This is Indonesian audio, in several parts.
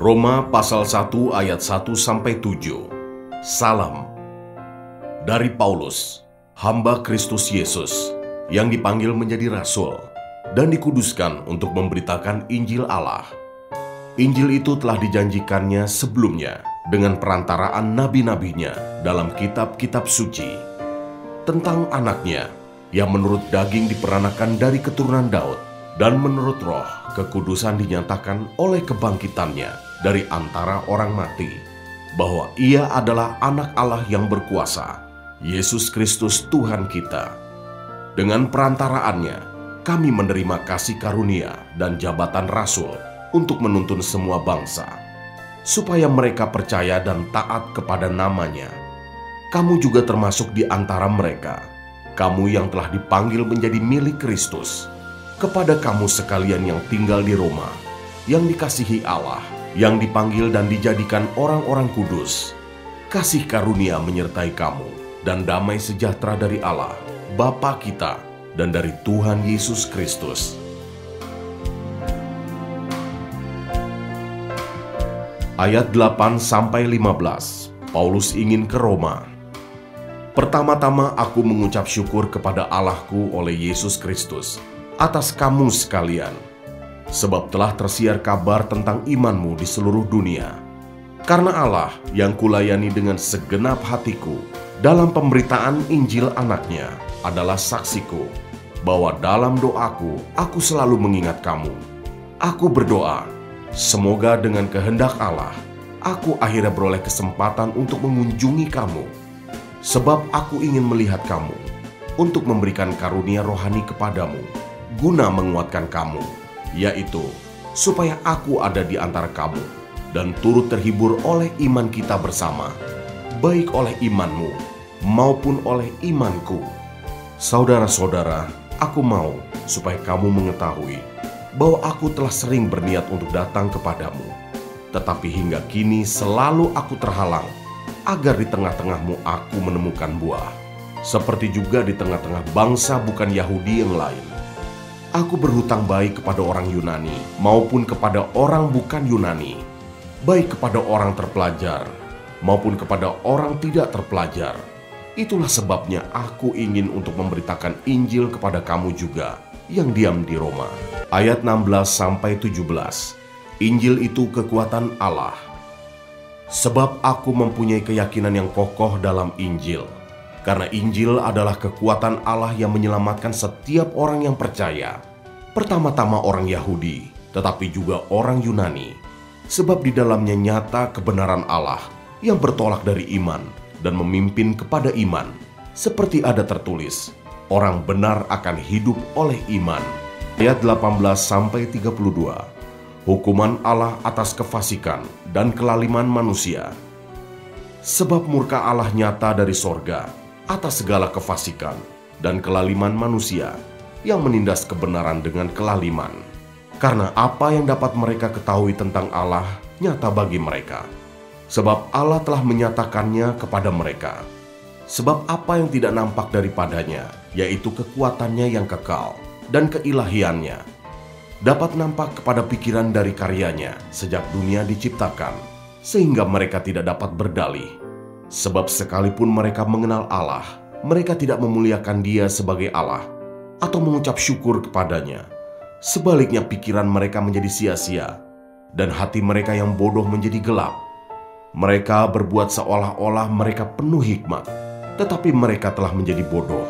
Roma pasal 1 ayat 1-7. Salam dari Paulus, hamba Kristus Yesus, yang dipanggil menjadi rasul dan dikuduskan untuk memberitakan Injil Allah. Injil itu telah dijanjikannya sebelumnya dengan perantaraan nabi-nabinya dalam kitab-kitab suci, tentang anaknya yang menurut daging diperanakan dari keturunan Daud, dan menurut roh kekudusan dinyatakan oleh kebangkitannya dari antara orang mati, bahwa ia adalah anak Allah yang berkuasa, Yesus Kristus Tuhan kita. Dengan perantaraannya, kami menerima kasih karunia dan jabatan rasul untuk menuntun semua bangsa, supaya mereka percaya dan taat kepada namanya. Kamu juga termasuk di antara mereka, kamu yang telah dipanggil menjadi milik Kristus. Kepada kamu sekalian yang tinggal di Roma, yang dikasihi Allah, yang dipanggil dan dijadikan orang-orang kudus, kasih karunia menyertai kamu, dan damai sejahtera dari Allah, Bapa kita, dan dari Tuhan Yesus Kristus. Ayat 8-15, Paulus ingin ke Roma. Pertama-tama aku mengucap syukur kepada Allahku oleh Yesus Kristus atas kamu sekalian, sebab telah tersiar kabar tentang imanmu di seluruh dunia. Karena Allah yang kulayani dengan segenap hatiku dalam pemberitaan Injil anaknya adalah saksiku, bahwa dalam doaku aku selalu mengingat kamu. Aku berdoa, semoga dengan kehendak Allah, aku akhirnya beroleh kesempatan untuk mengunjungi kamu, sebab aku ingin melihat kamu, untuk memberikan karunia rohani kepadamu, guna menguatkan kamu, yaitu supaya aku ada di antara kamu dan turut terhibur oleh iman kita bersama, baik oleh imanmu maupun oleh imanku. Saudara-saudara, aku mau supaya kamu mengetahui bahwa aku telah sering berniat untuk datang kepadamu, tetapi hingga kini selalu aku terhalang, agar di tengah-tengahmu aku menemukan buah, seperti juga di tengah-tengah bangsa bukan Yahudi yang lain. Aku berhutang baik kepada orang Yunani maupun kepada orang bukan Yunani, baik kepada orang terpelajar maupun kepada orang tidak terpelajar. Itulah sebabnya aku ingin untuk memberitakan Injil kepada kamu juga yang diam di Roma. Ayat 16-17, Injil itu kekuatan Allah. Sebab aku mempunyai keyakinan yang kokoh dalam Injil, karena Injil adalah kekuatan Allah yang menyelamatkan setiap orang yang percaya, pertama-tama orang Yahudi, tetapi juga orang Yunani, sebab di dalamnya nyata kebenaran Allah yang bertolak dari iman dan memimpin kepada iman, seperti ada tertulis, orang benar akan hidup oleh iman. Ayat 18-32, hukuman Allah atas kefasikan dan kelaliman manusia. Sebab murka Allah nyata dari sorga atas segala kefasikan dan kelaliman manusia yang menindas kebenaran dengan kelaliman. Karena apa yang dapat mereka ketahui tentang Allah nyata bagi mereka, sebab Allah telah menyatakannya kepada mereka. Sebab apa yang tidak nampak daripadanya, yaitu kekuatannya yang kekal dan keilahiannya, dapat nampak kepada pikiran dari karyanya sejak dunia diciptakan, sehingga mereka tidak dapat berdalih. Sebab sekalipun mereka mengenal Allah, mereka tidak memuliakan Dia sebagai Allah atau mengucap syukur kepadanya. Sebaliknya pikiran mereka menjadi sia-sia, dan hati mereka yang bodoh menjadi gelap. Mereka berbuat seolah-olah mereka penuh hikmat, tetapi mereka telah menjadi bodoh.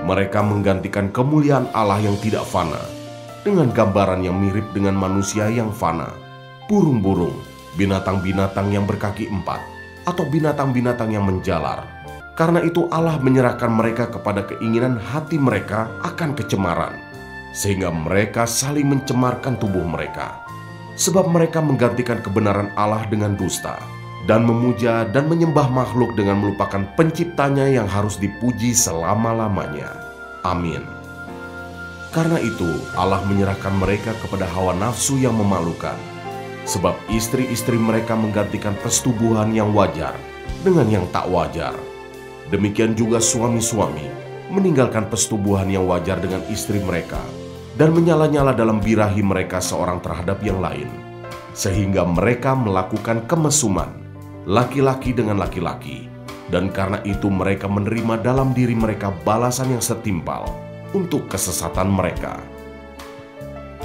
Mereka menggantikan kemuliaan Allah yang tidak fana dengan gambaran yang mirip dengan manusia yang fana, burung-burung, binatang-binatang yang berkaki empat, atau binatang-binatang yang menjalar. Karena itu Allah menyerahkan mereka kepada keinginan hati mereka akan kecemaran, sehingga mereka saling mencemarkan tubuh mereka. Sebab mereka menggantikan kebenaran Allah dengan dusta, dan memuja dan menyembah makhluk dengan melupakan penciptanya yang harus dipuji selama-lamanya. Amin. Karena itu Allah menyerahkan mereka kepada hawa nafsu yang memalukan, sebab istri-istri mereka menggantikan persetubuhan yang wajar dengan yang tak wajar. Demikian juga suami-suami meninggalkan persetubuhan yang wajar dengan istri mereka, dan menyala-nyala dalam birahi mereka seorang terhadap yang lain. sehingga mereka melakukan kemesuman, laki-laki dengan laki-laki, dan karena itu mereka menerima dalam diri mereka balasan yang setimpal untuk kesesatan mereka.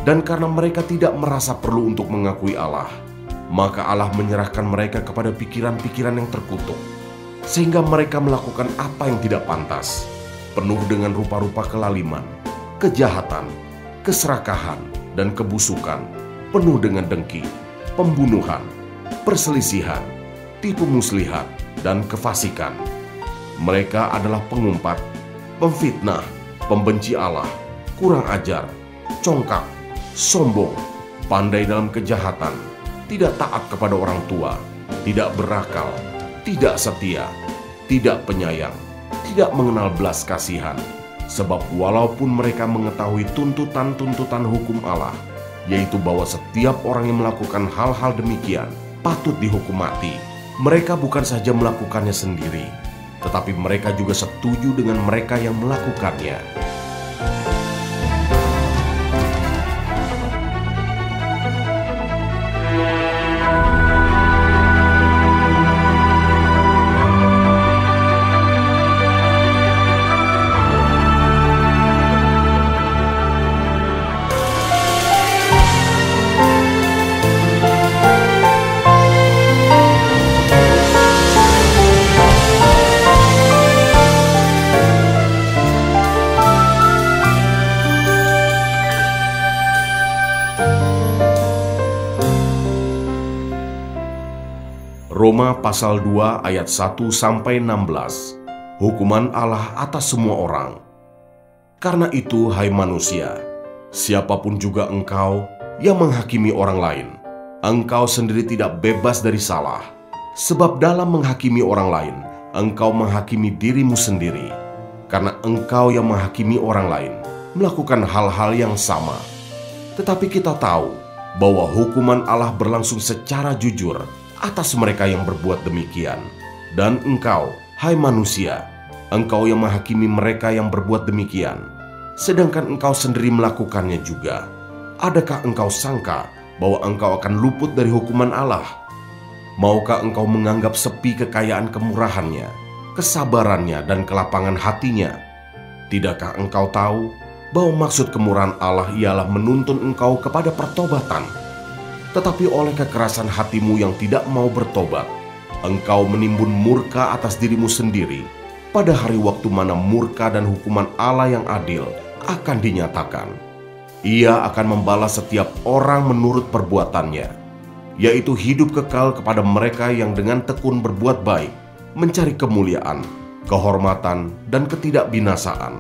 Dan karena mereka tidak merasa perlu untuk mengakui Allah, maka Allah menyerahkan mereka kepada pikiran-pikiran yang terkutuk, sehingga mereka melakukan apa yang tidak pantas, penuh dengan rupa-rupa kelaliman, kejahatan, keserakahan, dan kebusukan, penuh dengan dengki, pembunuhan, perselisihan, tipu muslihat, dan kefasikan. Mereka adalah pengumpat, pemfitnah, pembenci Allah, kurang ajar, congkak, sombong, pandai dalam kejahatan, tidak taat kepada orang tua, tidak berakal, tidak setia, tidak penyayang, tidak mengenal belas kasihan. Sebab walaupun mereka mengetahui tuntutan-tuntutan hukum Allah, yaitu bahwa setiap orang yang melakukan hal-hal demikian patut dihukum mati, mereka bukan saja melakukannya sendiri, tetapi mereka juga setuju dengan mereka yang melakukannya. Roma pasal 2 ayat 1-16. Hukuman Allah atas semua orang. Karena itu, hai manusia, siapapun juga engkau yang menghakimi orang lain, engkau sendiri tidak bebas dari salah. Sebab dalam menghakimi orang lain, engkau menghakimi dirimu sendiri. Karena engkau yang menghakimi orang lain melakukan hal-hal yang sama. Tetapi kita tahu bahwa hukuman Allah berlangsung secara jujur atas mereka yang berbuat demikian. Dan engkau, hai manusia, engkau yang menghakimi mereka yang berbuat demikian, sedangkan engkau sendiri melakukannya juga. Adakah engkau sangka bahwa engkau akan luput dari hukuman Allah? Maukah engkau menganggap sepi kekayaan kemurahannya, kesabarannya, dan kelapangan hatinya? Tidakkah engkau tahu bahwa maksud kemurahan Allah ialah menuntun engkau kepada pertobatan? Tetapi oleh kekerasan hatimu yang tidak mau bertobat, engkau menimbun murka atas dirimu sendiri pada hari waktu mana murka dan hukuman Allah yang adil akan dinyatakan. Ia akan membalas setiap orang menurut perbuatannya, yaitu hidup kekal kepada mereka yang dengan tekun berbuat baik, mencari kemuliaan, kehormatan, dan ketidakbinasaan.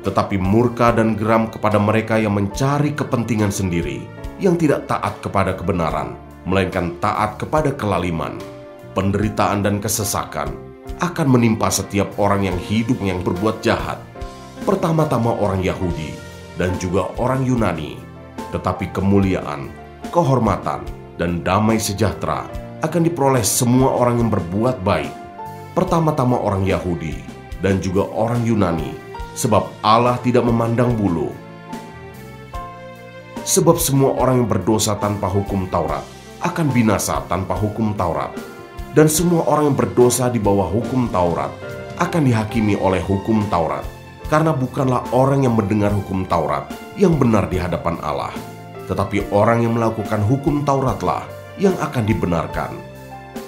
Tetapi murka dan geram kepada mereka yang mencari kepentingan sendiri, yang tidak taat kepada kebenaran, melainkan taat kepada kelaliman. Penderitaan dan kesesakan akan menimpa setiap orang yang hidup yang berbuat jahat, pertama-tama orang Yahudi dan juga orang Yunani. Tetapi kemuliaan, kehormatan, dan damai sejahtera akan diperoleh semua orang yang berbuat baik, pertama-tama orang Yahudi dan juga orang Yunani, sebab Allah tidak memandang bulu. Sebab semua orang yang berdosa tanpa hukum Taurat akan binasa tanpa hukum Taurat. Dan semua orang yang berdosa di bawah hukum Taurat akan dihakimi oleh hukum Taurat. Karena bukanlah orang yang mendengar hukum Taurat yang benar di hadapan Allah, tetapi orang yang melakukan hukum Tauratlah yang akan dibenarkan.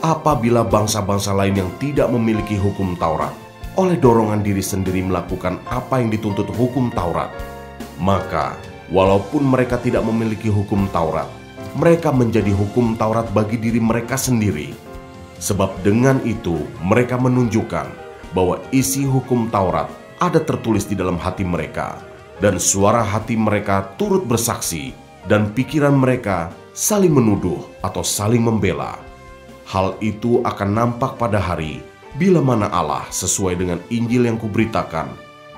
Apabila bangsa-bangsa lain yang tidak memiliki hukum Taurat oleh dorongan diri sendiri melakukan apa yang dituntut hukum Taurat, maka walaupun mereka tidak memiliki hukum Taurat, mereka menjadi hukum Taurat bagi diri mereka sendiri. Sebab dengan itu mereka menunjukkan bahwa isi hukum Taurat ada tertulis di dalam hati mereka, dan suara hati mereka turut bersaksi, dan pikiran mereka saling menuduh atau saling membela. Hal itu akan nampak pada hari bila mana Allah sesuai dengan Injil yang kuberitakan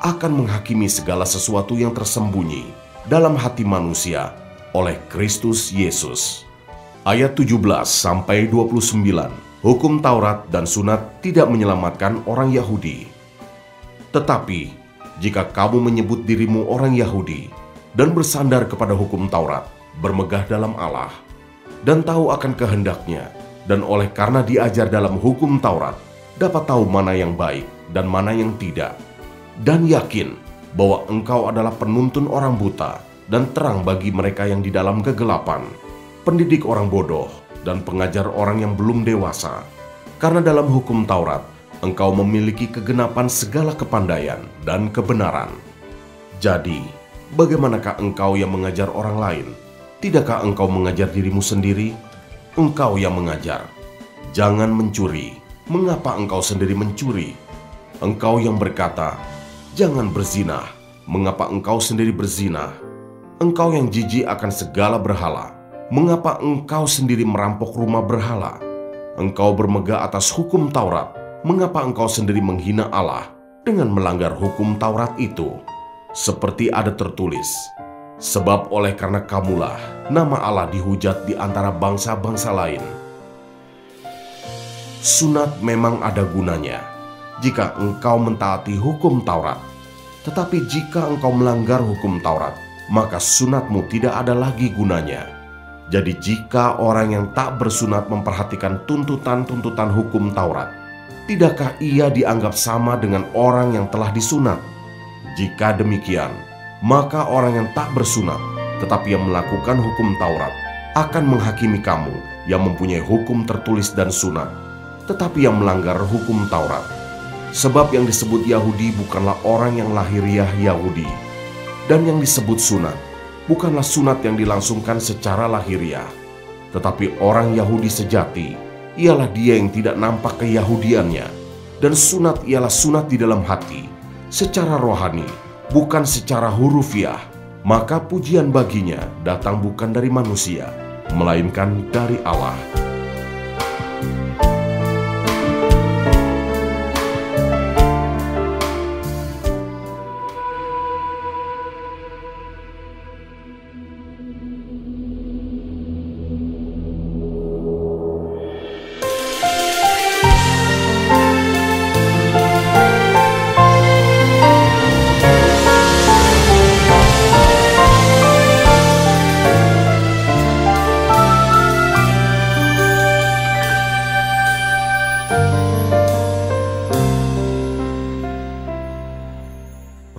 akan menghakimi segala sesuatu yang tersembunyi dalam hati manusia oleh Kristus Yesus. Ayat 17-29. Hukum Taurat dan sunat tidak menyelamatkan orang Yahudi. Tetapi jika kamu menyebut dirimu orang Yahudi dan bersandar kepada hukum Taurat, bermegah dalam Allah, dan tahu akan kehendaknya, dan oleh karena diajar dalam hukum Taurat, dapat tahu mana yang baik dan mana yang tidak, dan yakin bahwa engkau adalah penuntun orang buta dan terang bagi mereka yang di dalam kegelapan, pendidik orang bodoh dan pengajar orang yang belum dewasa. Karena dalam hukum Taurat, engkau memiliki kegenapan segala kepandaian dan kebenaran. Jadi, bagaimanakah engkau yang mengajar orang lain? Tidakkah engkau mengajar dirimu sendiri? Engkau yang mengajar, jangan mencuri. Mengapa engkau sendiri mencuri? Engkau yang berkata, jangan berzinah. Mengapa engkau sendiri berzinah? Engkau yang jijik akan segala berhala. Mengapa engkau sendiri merampok rumah berhala? Engkau bermegah atas hukum Taurat. Mengapa engkau sendiri menghina Allah dengan melanggar hukum Taurat itu? Seperti ada tertulis, sebab oleh karena kamulah nama Allah dihujat di antara bangsa-bangsa lain. Sunat memang ada gunanya jika engkau mentaati hukum Taurat. Tetapi jika engkau melanggar hukum Taurat, maka sunatmu tidak ada lagi gunanya. Jadi jika orang yang tak bersunat memperhatikan tuntutan-tuntutan hukum Taurat, tidakkah ia dianggap sama dengan orang yang telah disunat? Jika demikian, maka orang yang tak bersunat tetapi yang melakukan hukum Taurat akan menghakimi kamu yang mempunyai hukum tertulis dan sunat, tetapi yang melanggar hukum Taurat. Sebab yang disebut Yahudi bukanlah orang yang lahiriah Yahudi, dan yang disebut sunat bukanlah sunat yang dilangsungkan secara lahiriah, tetapi orang Yahudi sejati ialah dia yang tidak nampak keyahudiannya, dan sunat ialah sunat di dalam hati, secara rohani, bukan secara hurufiah. Maka pujian baginya datang bukan dari manusia, melainkan dari Allah.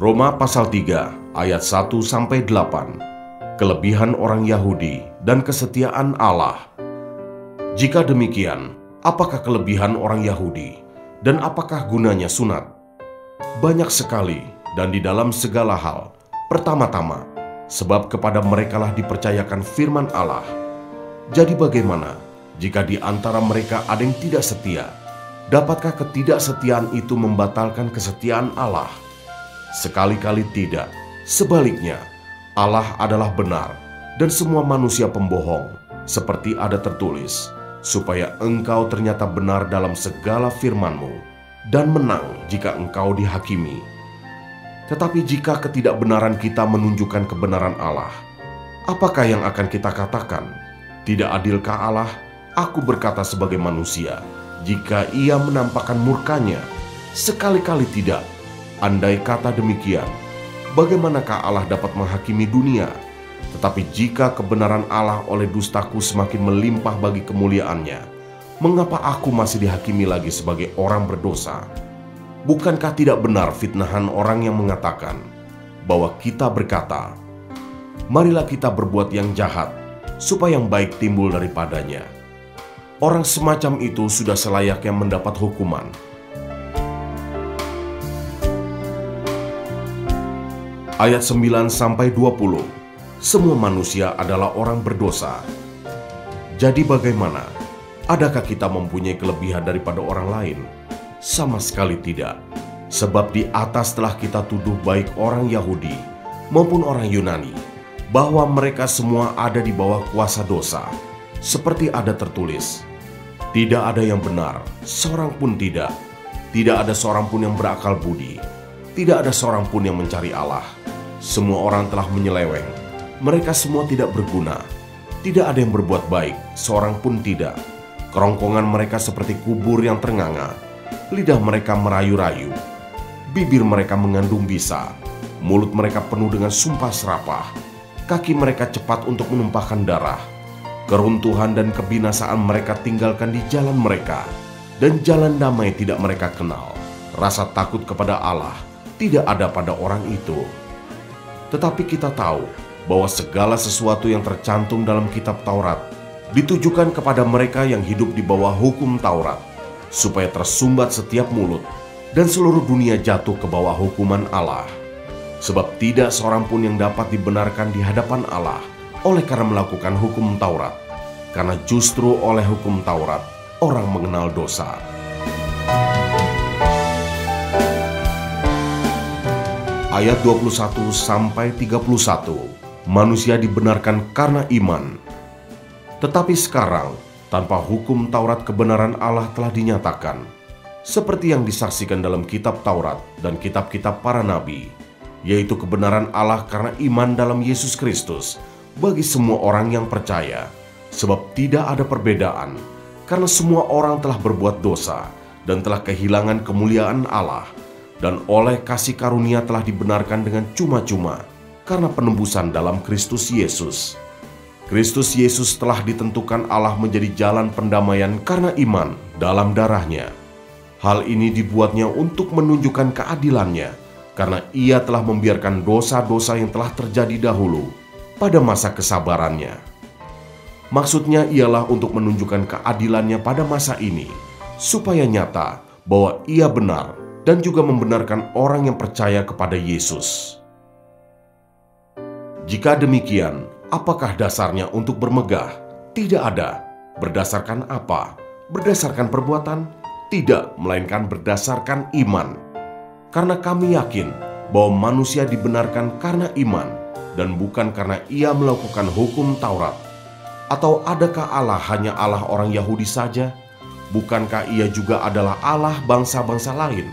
Roma pasal 3 ayat 1-8. Kelebihan orang Yahudi dan kesetiaan Allah. Jika demikian, apakah kelebihan orang Yahudi dan apakah gunanya sunat? Banyak sekali dan di dalam segala hal. Pertama-tama, sebab kepada merekalah dipercayakan firman Allah. Jadi bagaimana jika di antara mereka ada yang tidak setia? Dapatkah ketidaksetiaan itu membatalkan kesetiaan Allah? Sekali-kali tidak. Sebaliknya, Allah adalah benar dan semua manusia pembohong, seperti ada tertulis, supaya engkau ternyata benar dalam segala firman-Mu dan menang jika engkau dihakimi. Tetapi jika ketidakbenaran kita menunjukkan kebenaran Allah, apakah yang akan kita katakan? Tidak adilkah Allah? Aku berkata sebagai manusia, jika Ia menampakkan murkanya? Sekali-kali tidak. Andai kata demikian, bagaimanakah Allah dapat menghakimi dunia? Tetapi jika kebenaran Allah oleh dustaku semakin melimpah bagi kemuliaannya, mengapa aku masih dihakimi lagi sebagai orang berdosa? Bukankah tidak benar fitnahan orang yang mengatakan bahwa kita berkata, marilah kita berbuat yang jahat, supaya yang baik timbul daripadanya? Orang semacam itu sudah selayaknya mendapat hukuman. Ayat 9-20. Semua manusia adalah orang berdosa. Jadi bagaimana? Adakah kita mempunyai kelebihan daripada orang lain? Sama sekali tidak. Sebab di atas telah kita tuduh baik orang Yahudi maupun orang Yunani, bahwa mereka semua ada di bawah kuasa dosa. Seperti ada tertulis, tidak ada yang benar, seorang pun tidak. Tidak ada seorang pun yang berakal budi. Tidak ada seorang pun yang mencari Allah. Semua orang telah menyeleweng. Mereka semua tidak berguna. Tidak ada yang berbuat baik, seorang pun tidak. Kerongkongan mereka seperti kubur yang ternganga. Lidah mereka merayu-rayu. Bibir mereka mengandung bisa. Mulut mereka penuh dengan sumpah serapah. Kaki mereka cepat untuk menumpahkan darah. Keruntuhan dan kebinasaan mereka tinggalkan di jalan mereka, dan jalan damai tidak mereka kenal. Rasa takut kepada Allah tidak ada pada orang itu. Tetapi kita tahu bahwa segala sesuatu yang tercantum dalam kitab Taurat ditujukan kepada mereka yang hidup di bawah hukum Taurat, supaya tersumbat setiap mulut dan seluruh dunia jatuh ke bawah hukuman Allah. Sebab tidak seorang pun yang dapat dibenarkan di hadapan Allah oleh karena melakukan hukum Taurat, karena justru oleh hukum Taurat orang mengenal dosa. Ayat 21-31, manusia dibenarkan karena iman. Tetapi sekarang, tanpa hukum Taurat kebenaran Allah telah dinyatakan, seperti yang disaksikan dalam kitab Taurat dan kitab-kitab para nabi, yaitu kebenaran Allah karena iman dalam Yesus Kristus bagi semua orang yang percaya. Sebab tidak ada perbedaan, karena semua orang telah berbuat dosa dan telah kehilangan kemuliaan Allah, dan oleh kasih karunia telah dibenarkan dengan cuma-cuma karena penebusan dalam Kristus Yesus. Kristus Yesus telah ditentukan Allah menjadi jalan pendamaian karena iman dalam darahnya. Hal ini dibuatnya untuk menunjukkan keadilannya, karena ia telah membiarkan dosa-dosa yang telah terjadi dahulu pada masa kesabarannya. Maksudnya ialah untuk menunjukkan keadilannya pada masa ini, supaya nyata bahwa ia benar dan juga membenarkan orang yang percaya kepada Yesus. Jika demikian, apakah dasarnya untuk bermegah? Tidak ada. Berdasarkan apa? Berdasarkan perbuatan? Tidak, melainkan berdasarkan iman. Karena kami yakin bahwa manusia dibenarkan karena iman, dan bukan karena ia melakukan hukum Taurat. Atau adakah Allah hanya Allah orang Yahudi saja? Bukankah ia juga adalah Allah bangsa-bangsa lain?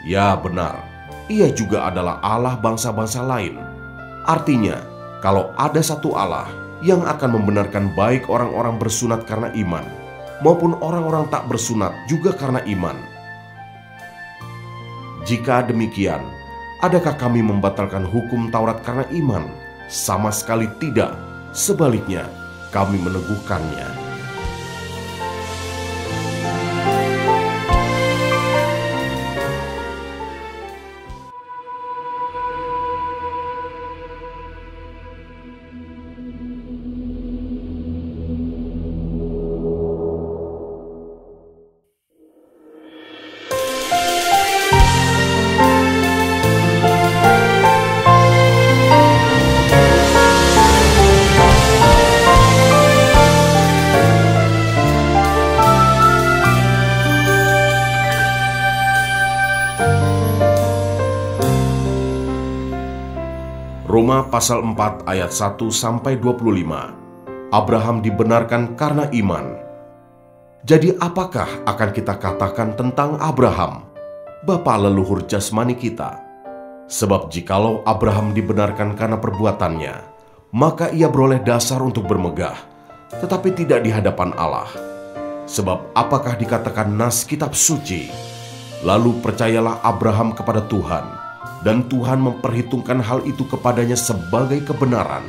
Ya benar, ia juga adalah Allah bangsa-bangsa lain. Artinya, kalau ada satu Allah yang akan membenarkan baik orang-orang bersunat karena iman, maupun orang-orang tak bersunat juga karena iman. Jika demikian, adakah kami membatalkan hukum Taurat karena iman? Sama sekali tidak. Sebaliknya, kami meneguhkannya. Roma pasal 4 ayat 1-25. Abraham dibenarkan karena iman. Jadi apakah akan kita katakan tentang Abraham, bapa leluhur jasmani kita? Sebab jikalau Abraham dibenarkan karena perbuatannya, maka ia beroleh dasar untuk bermegah, tetapi tidak di hadapan Allah. Sebab apakah dikatakan nas kitab suci? Lalu percayalah Abraham kepada Tuhan, dan Tuhan memperhitungkan hal itu kepadanya sebagai kebenaran.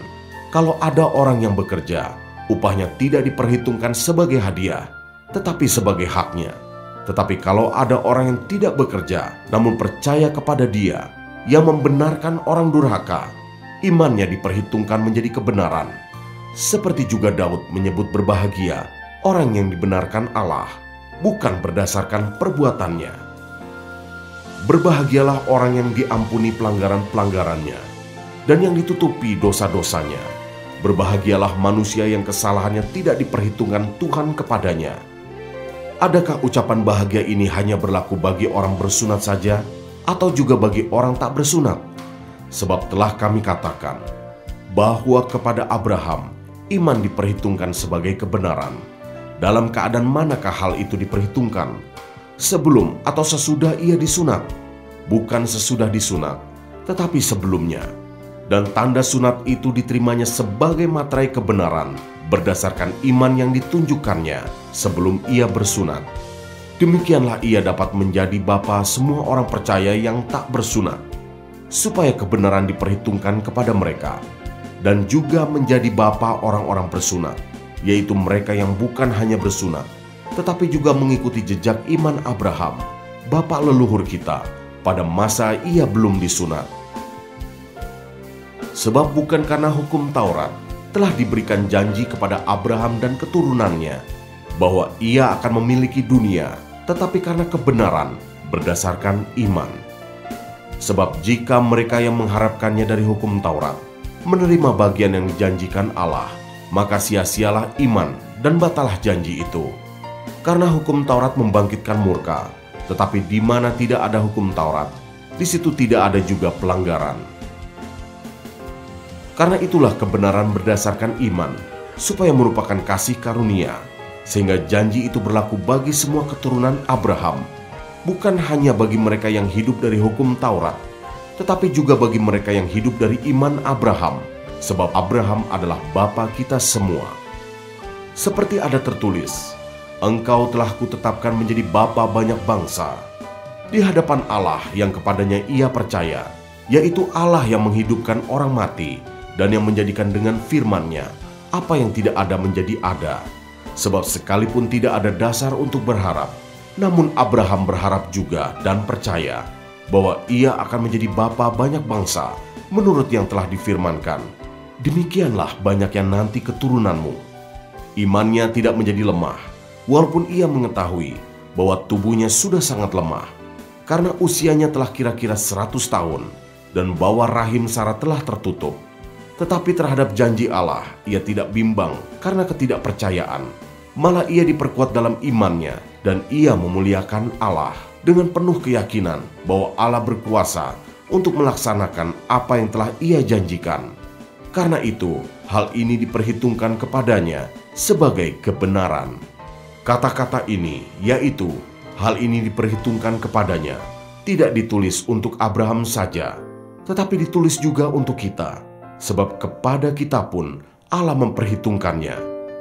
Kalau ada orang yang bekerja, upahnya tidak diperhitungkan sebagai hadiah, tetapi sebagai haknya. Tetapi kalau ada orang yang tidak bekerja, namun percaya kepada Dia yang membenarkan orang durhaka, imannya diperhitungkan menjadi kebenaran. Seperti juga Daud menyebut berbahagia orang yang dibenarkan Allah, bukan berdasarkan perbuatannya. Berbahagialah orang yang diampuni pelanggaran-pelanggarannya dan yang ditutupi dosa-dosanya. Berbahagialah manusia yang kesalahannya tidak diperhitungkan Tuhan kepadanya. Adakah ucapan bahagia ini hanya berlaku bagi orang bersunat saja, atau juga bagi orang tak bersunat? Sebab telah kami katakan bahwa kepada Abraham iman diperhitungkan sebagai kebenaran. Dalam keadaan manakah hal itu diperhitungkan? Sebelum atau sesudah ia disunat? Bukan sesudah disunat, tetapi sebelumnya. Dan tanda sunat itu diterimanya sebagai materai kebenaran berdasarkan iman yang ditunjukkannya sebelum ia bersunat. Demikianlah ia dapat menjadi bapa semua orang percaya yang tak bersunat, supaya kebenaran diperhitungkan kepada mereka, dan juga menjadi bapa orang-orang bersunat, yaitu mereka yang bukan hanya bersunat, tetapi juga mengikuti jejak iman Abraham, bapa leluhur kita, pada masa ia belum disunat. Sebab bukan karena hukum Taurat telah diberikan janji kepada Abraham dan keturunannya bahwa ia akan memiliki dunia, tetapi karena kebenaran berdasarkan iman. Sebab jika mereka yang mengharapkannya dari hukum Taurat menerima bagian yang dijanjikan Allah, maka sia-sialah iman dan batalah janji itu. Karena hukum Taurat membangkitkan murka, tetapi di mana tidak ada hukum Taurat, di situ tidak ada juga pelanggaran. Karena itulah kebenaran berdasarkan iman, supaya merupakan kasih karunia, sehingga janji itu berlaku bagi semua keturunan Abraham, bukan hanya bagi mereka yang hidup dari hukum Taurat, tetapi juga bagi mereka yang hidup dari iman Abraham, sebab Abraham adalah bapa kita semua. Seperti ada tertulis, "Engkau telah kutetapkan menjadi bapa banyak bangsa," di hadapan Allah yang kepadanya ia percaya, yaitu Allah yang menghidupkan orang mati dan yang menjadikan dengan firman-Nya apa yang tidak ada menjadi ada. Sebab sekalipun tidak ada dasar untuk berharap, namun Abraham berharap juga dan percaya bahwa ia akan menjadi bapa banyak bangsa menurut yang telah difirmankan, "Demikianlah banyaknya nanti keturunanmu." Imannya tidak menjadi lemah, walaupun ia mengetahui bahwa tubuhnya sudah sangat lemah, karena usianya telah kira-kira 100 tahun, dan bahwa rahim Sarah telah tertutup. Tetapi terhadap janji Allah, ia tidak bimbang karena ketidakpercayaan. Malah ia diperkuat dalam imannya, dan ia memuliakan Allah dengan penuh keyakinan bahwa Allah berkuasa untuk melaksanakan apa yang telah ia janjikan. Karena itu, hal ini diperhitungkan kepadanya sebagai kebenaran. Kata-kata ini, yaitu hal ini diperhitungkan kepadanya, tidak ditulis untuk Abraham saja, tetapi ditulis juga untuk kita. Sebab kepada kita pun Allah memperhitungkannya,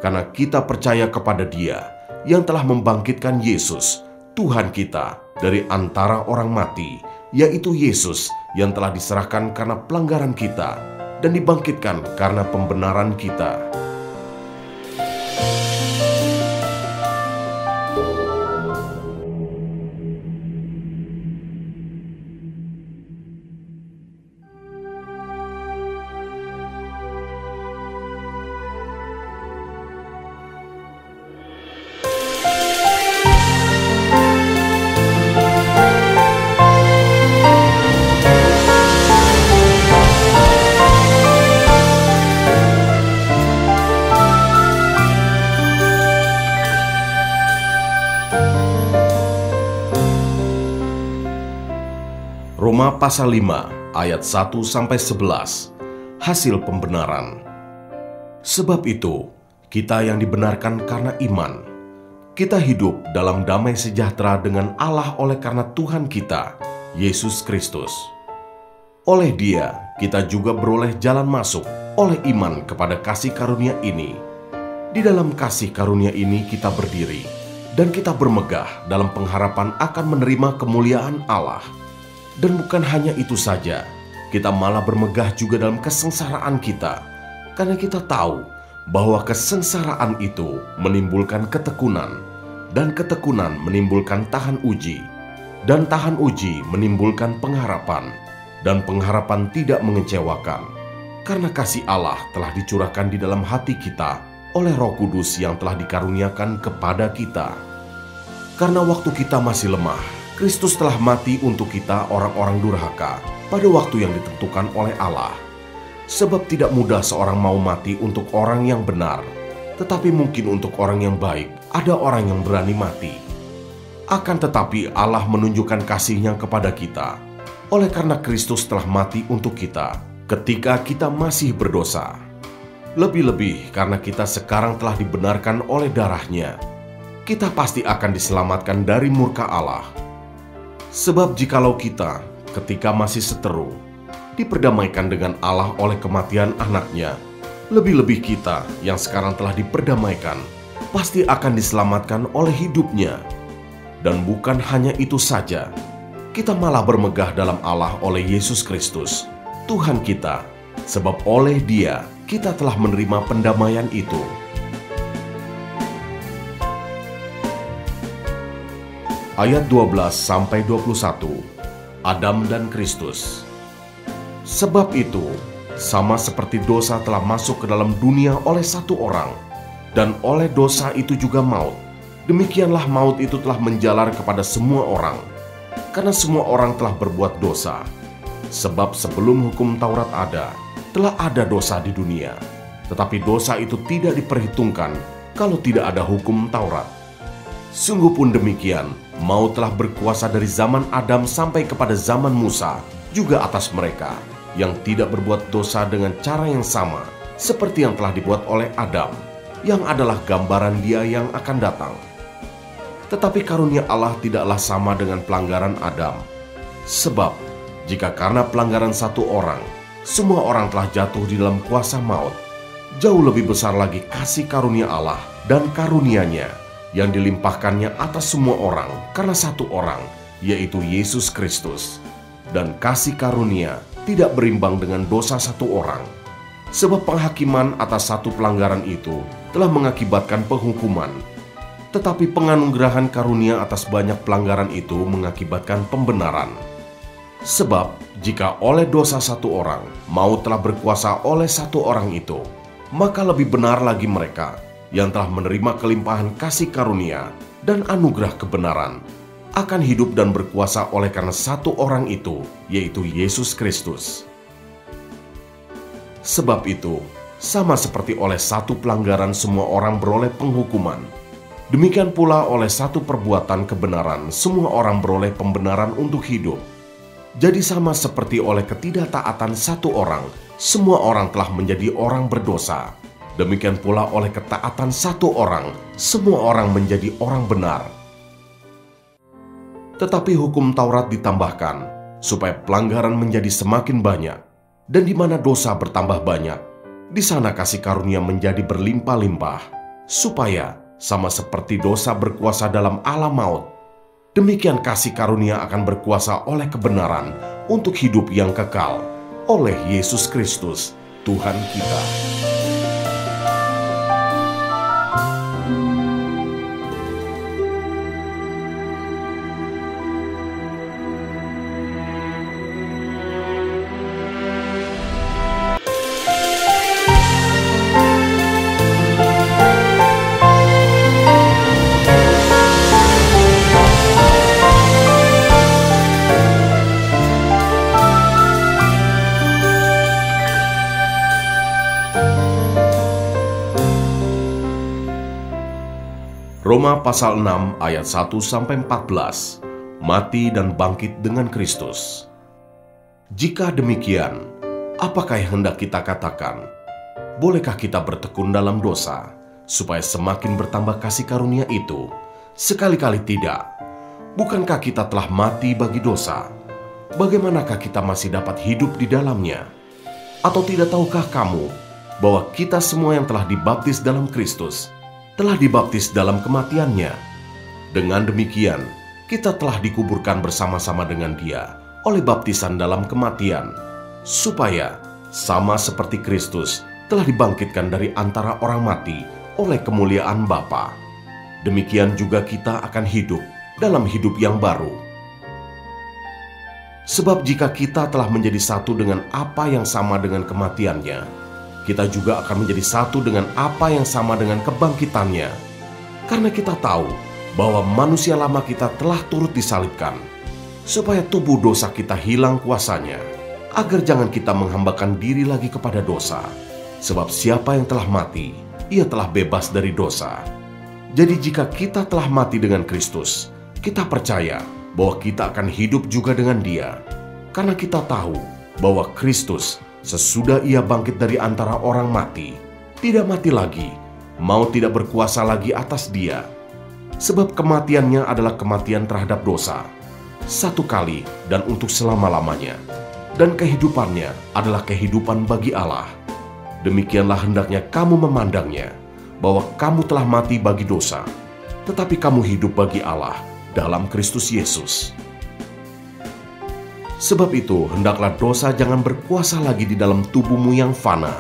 karena kita percaya kepada Dia yang telah membangkitkan Yesus, Tuhan kita, dari antara orang mati, yaitu Yesus yang telah diserahkan karena pelanggaran kita dan dibangkitkan karena pembenaran kita. Roma pasal 5 ayat 1-11, hasil pembenaran. Sebab itu, kita yang dibenarkan karena iman, kita hidup dalam damai sejahtera dengan Allah oleh karena Tuhan kita, Yesus Kristus. Oleh Dia, kita juga beroleh jalan masuk oleh iman kepada kasih karunia ini. Di dalam kasih karunia ini kita berdiri, dan kita bermegah dalam pengharapan akan menerima kemuliaan Allah. Dan bukan hanya itu saja, kita malah bermegah juga dalam kesengsaraan kita, karena kita tahu bahwa kesengsaraan itu menimbulkan ketekunan, dan ketekunan menimbulkan tahan uji, dan tahan uji menimbulkan pengharapan, dan pengharapan tidak mengecewakan, karena kasih Allah telah dicurahkan di dalam hati kita oleh Roh Kudus yang telah dikaruniakan kepada kita. Karena waktu kita masih lemah, Kristus telah mati untuk kita orang-orang durhaka pada waktu yang ditentukan oleh Allah. Sebab tidak mudah seorang mau mati untuk orang yang benar, tetapi mungkin untuk orang yang baik ada orang yang berani mati. Akan tetapi Allah menunjukkan kasih-Nya kepada kita, oleh karena Kristus telah mati untuk kita ketika kita masih berdosa. Lebih-lebih karena kita sekarang telah dibenarkan oleh darah-Nya, kita pasti akan diselamatkan dari murka Allah. Sebab jikalau kita ketika masih seteru diperdamaikan dengan Allah oleh kematian anaknya, lebih-lebih kita yang sekarang telah diperdamaikan pasti akan diselamatkan oleh hidupnya. Dan bukan hanya itu saja, kita malah bermegah dalam Allah oleh Yesus Kristus, Tuhan kita, sebab oleh Dia kita telah menerima pendamaian itu. ayat 12-21. Adam dan Kristus. Sebab itu, sama seperti dosa telah masuk ke dalam dunia oleh satu orang, dan oleh dosa itu juga maut, demikianlah maut itu telah menjalar kepada semua orang, karena semua orang telah berbuat dosa. Sebab sebelum hukum Taurat ada, telah ada dosa di dunia, tetapi dosa itu tidak diperhitungkan kalau tidak ada hukum Taurat. Sungguh pun demikian, maut telah berkuasa dari zaman Adam sampai kepada zaman Musa, juga atas mereka yang tidak berbuat dosa dengan cara yang sama, seperti yang telah dibuat oleh Adam, yang adalah gambaran Dia yang akan datang. Tetapi karunia Allah tidaklah sama dengan pelanggaran Adam. Sebab, jika karena pelanggaran satu orang, semua orang telah jatuh di dalam kuasa maut, jauh lebih besar lagi kasih karunia Allah dan karunia-Nya yang dilimpahkannya atas semua orang karena satu orang, yaitu Yesus Kristus. Dan kasih karunia tidak berimbang dengan dosa satu orang. Sebab penghakiman atas satu pelanggaran itu telah mengakibatkan penghukuman. Tetapi penganugerahan karunia atas banyak pelanggaran itu mengakibatkan pembenaran. Sebab jika oleh dosa satu orang, maut telah berkuasa oleh satu orang itu, maka lebih benar lagi mereka yang telah menerima kelimpahan kasih karunia dan anugerah kebenaran akan hidup dan berkuasa oleh karena satu orang itu, yaitu Yesus Kristus. Sebab itu, sama seperti oleh satu pelanggaran semua orang beroleh penghukuman, demikian pula oleh satu perbuatan kebenaran semua orang beroleh pembenaran untuk hidup. Jadi sama seperti oleh ketidaktaatan satu orang, semua orang telah menjadi orang berdosa. Demikian pula oleh ketaatan satu orang, semua orang menjadi orang benar. Tetapi hukum Taurat ditambahkan, supaya pelanggaran menjadi semakin banyak, dan di mana dosa bertambah banyak, di sana kasih karunia menjadi berlimpah-limpah, supaya sama seperti dosa berkuasa dalam alam maut, demikian kasih karunia akan berkuasa oleh kebenaran untuk hidup yang kekal, oleh Yesus Kristus, Tuhan kita. Roma pasal 6 ayat 1-14, mati dan bangkit dengan Kristus. Jika demikian, apakah yang hendak kita katakan? Bolehkah kita bertekun dalam dosa, supaya semakin bertambah kasih karunia itu? Sekali-kali tidak. Bukankah kita telah mati bagi dosa? Bagaimanakah kita masih dapat hidup di dalamnya? Atau tidak tahukah kamu bahwa kita semua yang telah dibaptis dalam Kristus telah dibaptis dalam kematiannya? Dengan demikian, kita telah dikuburkan bersama-sama dengan Dia oleh baptisan dalam kematian, supaya sama seperti Kristus telah dibangkitkan dari antara orang mati oleh kemuliaan Bapa, demikian juga kita akan hidup dalam hidup yang baru. Sebab jika kita telah menjadi satu dengan apa yang sama dengan kematiannya, kita juga akan menjadi satu dengan apa yang sama dengan kebangkitannya. Karena kita tahu bahwa manusia lama kita telah turut disalibkan, supaya tubuh dosa kita hilang kuasanya, agar jangan kita menghambakan diri lagi kepada dosa. Sebab siapa yang telah mati, ia telah bebas dari dosa. Jadi jika kita telah mati dengan Kristus, kita percaya bahwa kita akan hidup juga dengan Dia. Karena kita tahu bahwa Kristus sesudah Ia bangkit dari antara orang mati, tidak mati lagi, maut tidak berkuasa lagi atas Dia. Sebab kematiannya adalah kematian terhadap dosa, satu kali dan untuk selama-lamanya. Dan kehidupannya adalah kehidupan bagi Allah. Demikianlah hendaknya kamu memandangnya, bahwa kamu telah mati bagi dosa, tetapi kamu hidup bagi Allah dalam Kristus Yesus. Sebab itu, hendaklah dosa jangan berkuasa lagi di dalam tubuhmu yang fana,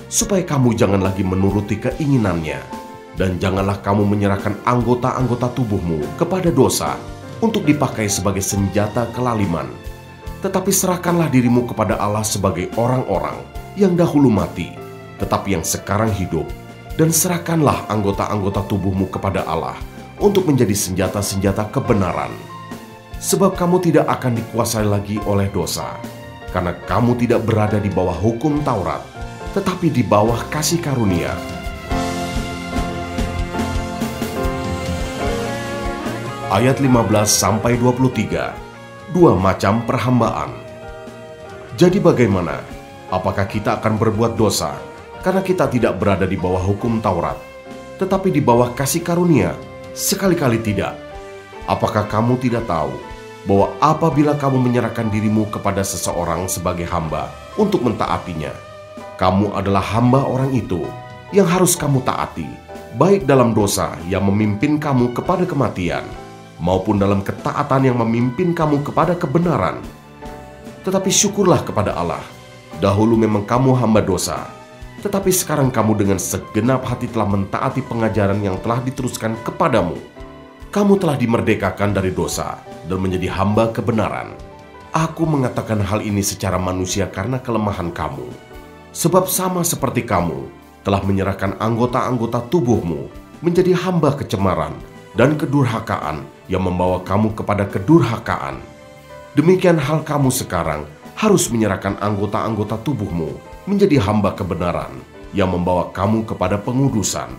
supaya kamu jangan lagi menuruti keinginannya, dan janganlah kamu menyerahkan anggota-anggota tubuhmu kepada dosa untuk dipakai sebagai senjata kelaliman. Tetapi serahkanlah dirimu kepada Allah sebagai orang-orang yang dahulu mati, tetapi yang sekarang hidup. Dan serahkanlah anggota-anggota tubuhmu kepada Allah untuk menjadi senjata-senjata kebenaran. Sebab kamu tidak akan dikuasai lagi oleh dosa, karena kamu tidak berada di bawah hukum Taurat, tetapi di bawah kasih karunia. Ayat 15-23, dua macam perhambaan. Jadi bagaimana? Apakah kita akan berbuat dosa karena kita tidak berada di bawah hukum Taurat, tetapi di bawah kasih karunia? Sekali-kali tidak. Apakah kamu tidak tahu bahwa apabila kamu menyerahkan dirimu kepada seseorang sebagai hamba untuk mentaatinya, kamu adalah hamba orang itu yang harus kamu taati, baik dalam dosa yang memimpin kamu kepada kematian, maupun dalam ketaatan yang memimpin kamu kepada kebenaran. Tetapi syukurlah kepada Allah, dahulu memang kamu hamba dosa, tetapi sekarang kamu dengan segenap hati telah mentaati pengajaran yang telah diteruskan kepadamu. Kamu telah dimerdekakan dari dosa dan menjadi hamba kebenaran. Aku mengatakan hal ini secara manusia karena kelemahan kamu. Sebab sama seperti kamu telah menyerahkan anggota-anggota tubuhmu menjadi hamba kecemaran dan kedurhakaan yang membawa kamu kepada kedurhakaan. Demikian hal kamu sekarang harus menyerahkan anggota-anggota tubuhmu menjadi hamba kebenaran yang membawa kamu kepada pengudusan.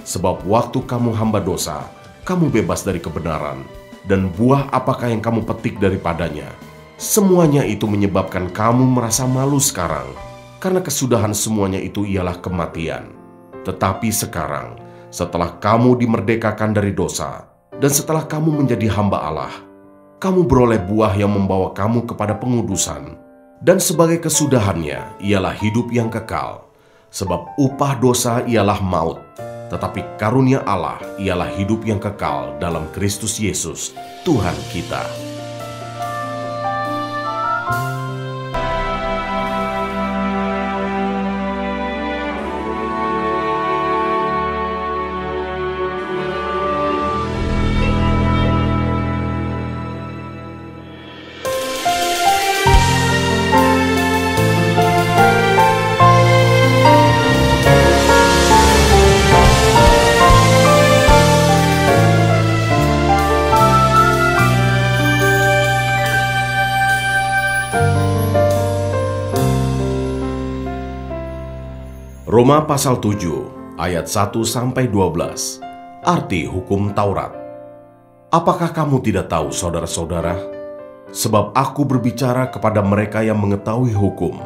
Sebab waktu kamu hamba dosa, kamu bebas dari kebenaran, dan buah apakah yang kamu petik daripadanya, semuanya itu menyebabkan kamu merasa malu sekarang, karena kesudahan semuanya itu ialah kematian. Tetapi sekarang, setelah kamu dimerdekakan dari dosa, dan setelah kamu menjadi hamba Allah, kamu beroleh buah yang membawa kamu kepada pengudusan. Dan sebagai kesudahannya ialah hidup yang kekal. Sebab upah dosa ialah maut, tetapi karunia Allah ialah hidup yang kekal dalam Kristus Yesus, Tuhan kita. Roma pasal 7 ayat 1-12. Arti hukum Taurat. Apakah kamu tidak tahu, saudara-saudara? Sebab aku berbicara kepada mereka yang mengetahui hukum,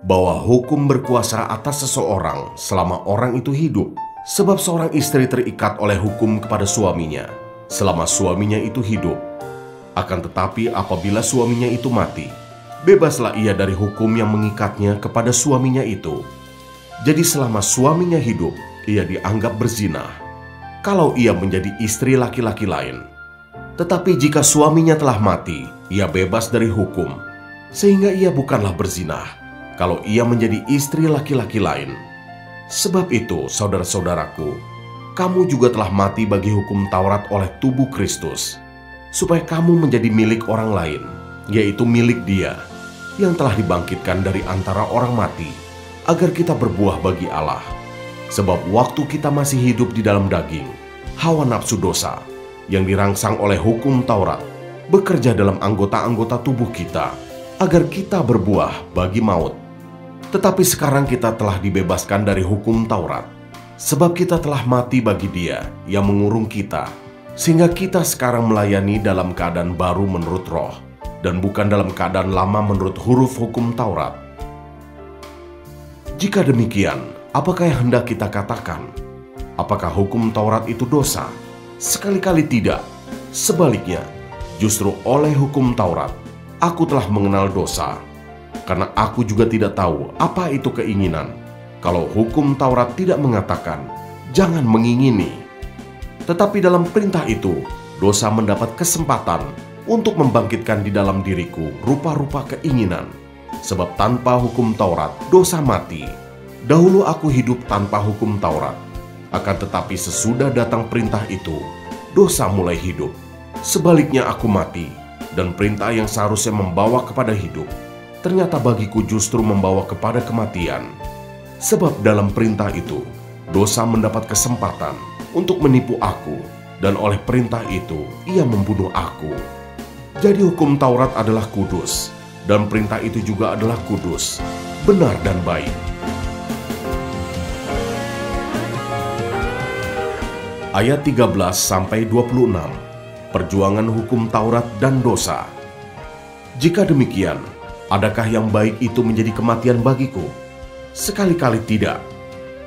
bahwa hukum berkuasa atas seseorang selama orang itu hidup. Sebab seorang istri terikat oleh hukum kepada suaminya selama suaminya itu hidup. Akan tetapi apabila suaminya itu mati, bebaslah ia dari hukum yang mengikatnya kepada suaminya itu. Jadi selama suaminya hidup, ia dianggap berzinah, kalau ia menjadi istri laki-laki lain. Tetapi jika suaminya telah mati, ia bebas dari hukum, sehingga ia bukanlah berzinah, kalau ia menjadi istri laki-laki lain. Sebab itu, saudara-saudaraku, kamu juga telah mati bagi hukum Taurat oleh tubuh Kristus, supaya kamu menjadi milik orang lain, yaitu milik Dia, yang telah dibangkitkan dari antara orang mati, agar kita berbuah bagi Allah. Sebab waktu kita masih hidup di dalam daging, hawa nafsu dosa yang dirangsang oleh hukum Taurat bekerja dalam anggota-anggota tubuh kita, agar kita berbuah bagi maut. Tetapi sekarang kita telah dibebaskan dari hukum Taurat, sebab kita telah mati bagi Dia yang mengurung kita, sehingga kita sekarang melayani dalam keadaan baru menurut roh, dan bukan dalam keadaan lama menurut huruf hukum Taurat. Jika demikian, apakah yang hendak kita katakan? Apakah hukum Taurat itu dosa? Sekali-kali tidak. Sebaliknya, justru oleh hukum Taurat, aku telah mengenal dosa. Karena aku juga tidak tahu apa itu keinginan, kalau hukum Taurat tidak mengatakan, jangan mengingini. Tetapi dalam perintah itu, dosa mendapat kesempatan untuk membangkitkan di dalam diriku rupa-rupa keinginan. Sebab tanpa hukum Taurat, dosa mati. Dahulu aku hidup tanpa hukum Taurat. Akan tetapi sesudah datang perintah itu, dosa mulai hidup. Sebaliknya aku mati, dan perintah yang seharusnya membawa kepada hidup, ternyata bagiku justru membawa kepada kematian. Sebab dalam perintah itu, dosa mendapat kesempatan untuk menipu aku, dan oleh perintah itu ia membunuh aku. Jadi hukum Taurat adalah kudus, dan perintah itu juga adalah kudus, benar dan baik. Ayat 13-26, perjuangan hukum Taurat dan dosa. Jika demikian, adakah yang baik itu menjadi kematian bagiku? Sekali-kali tidak.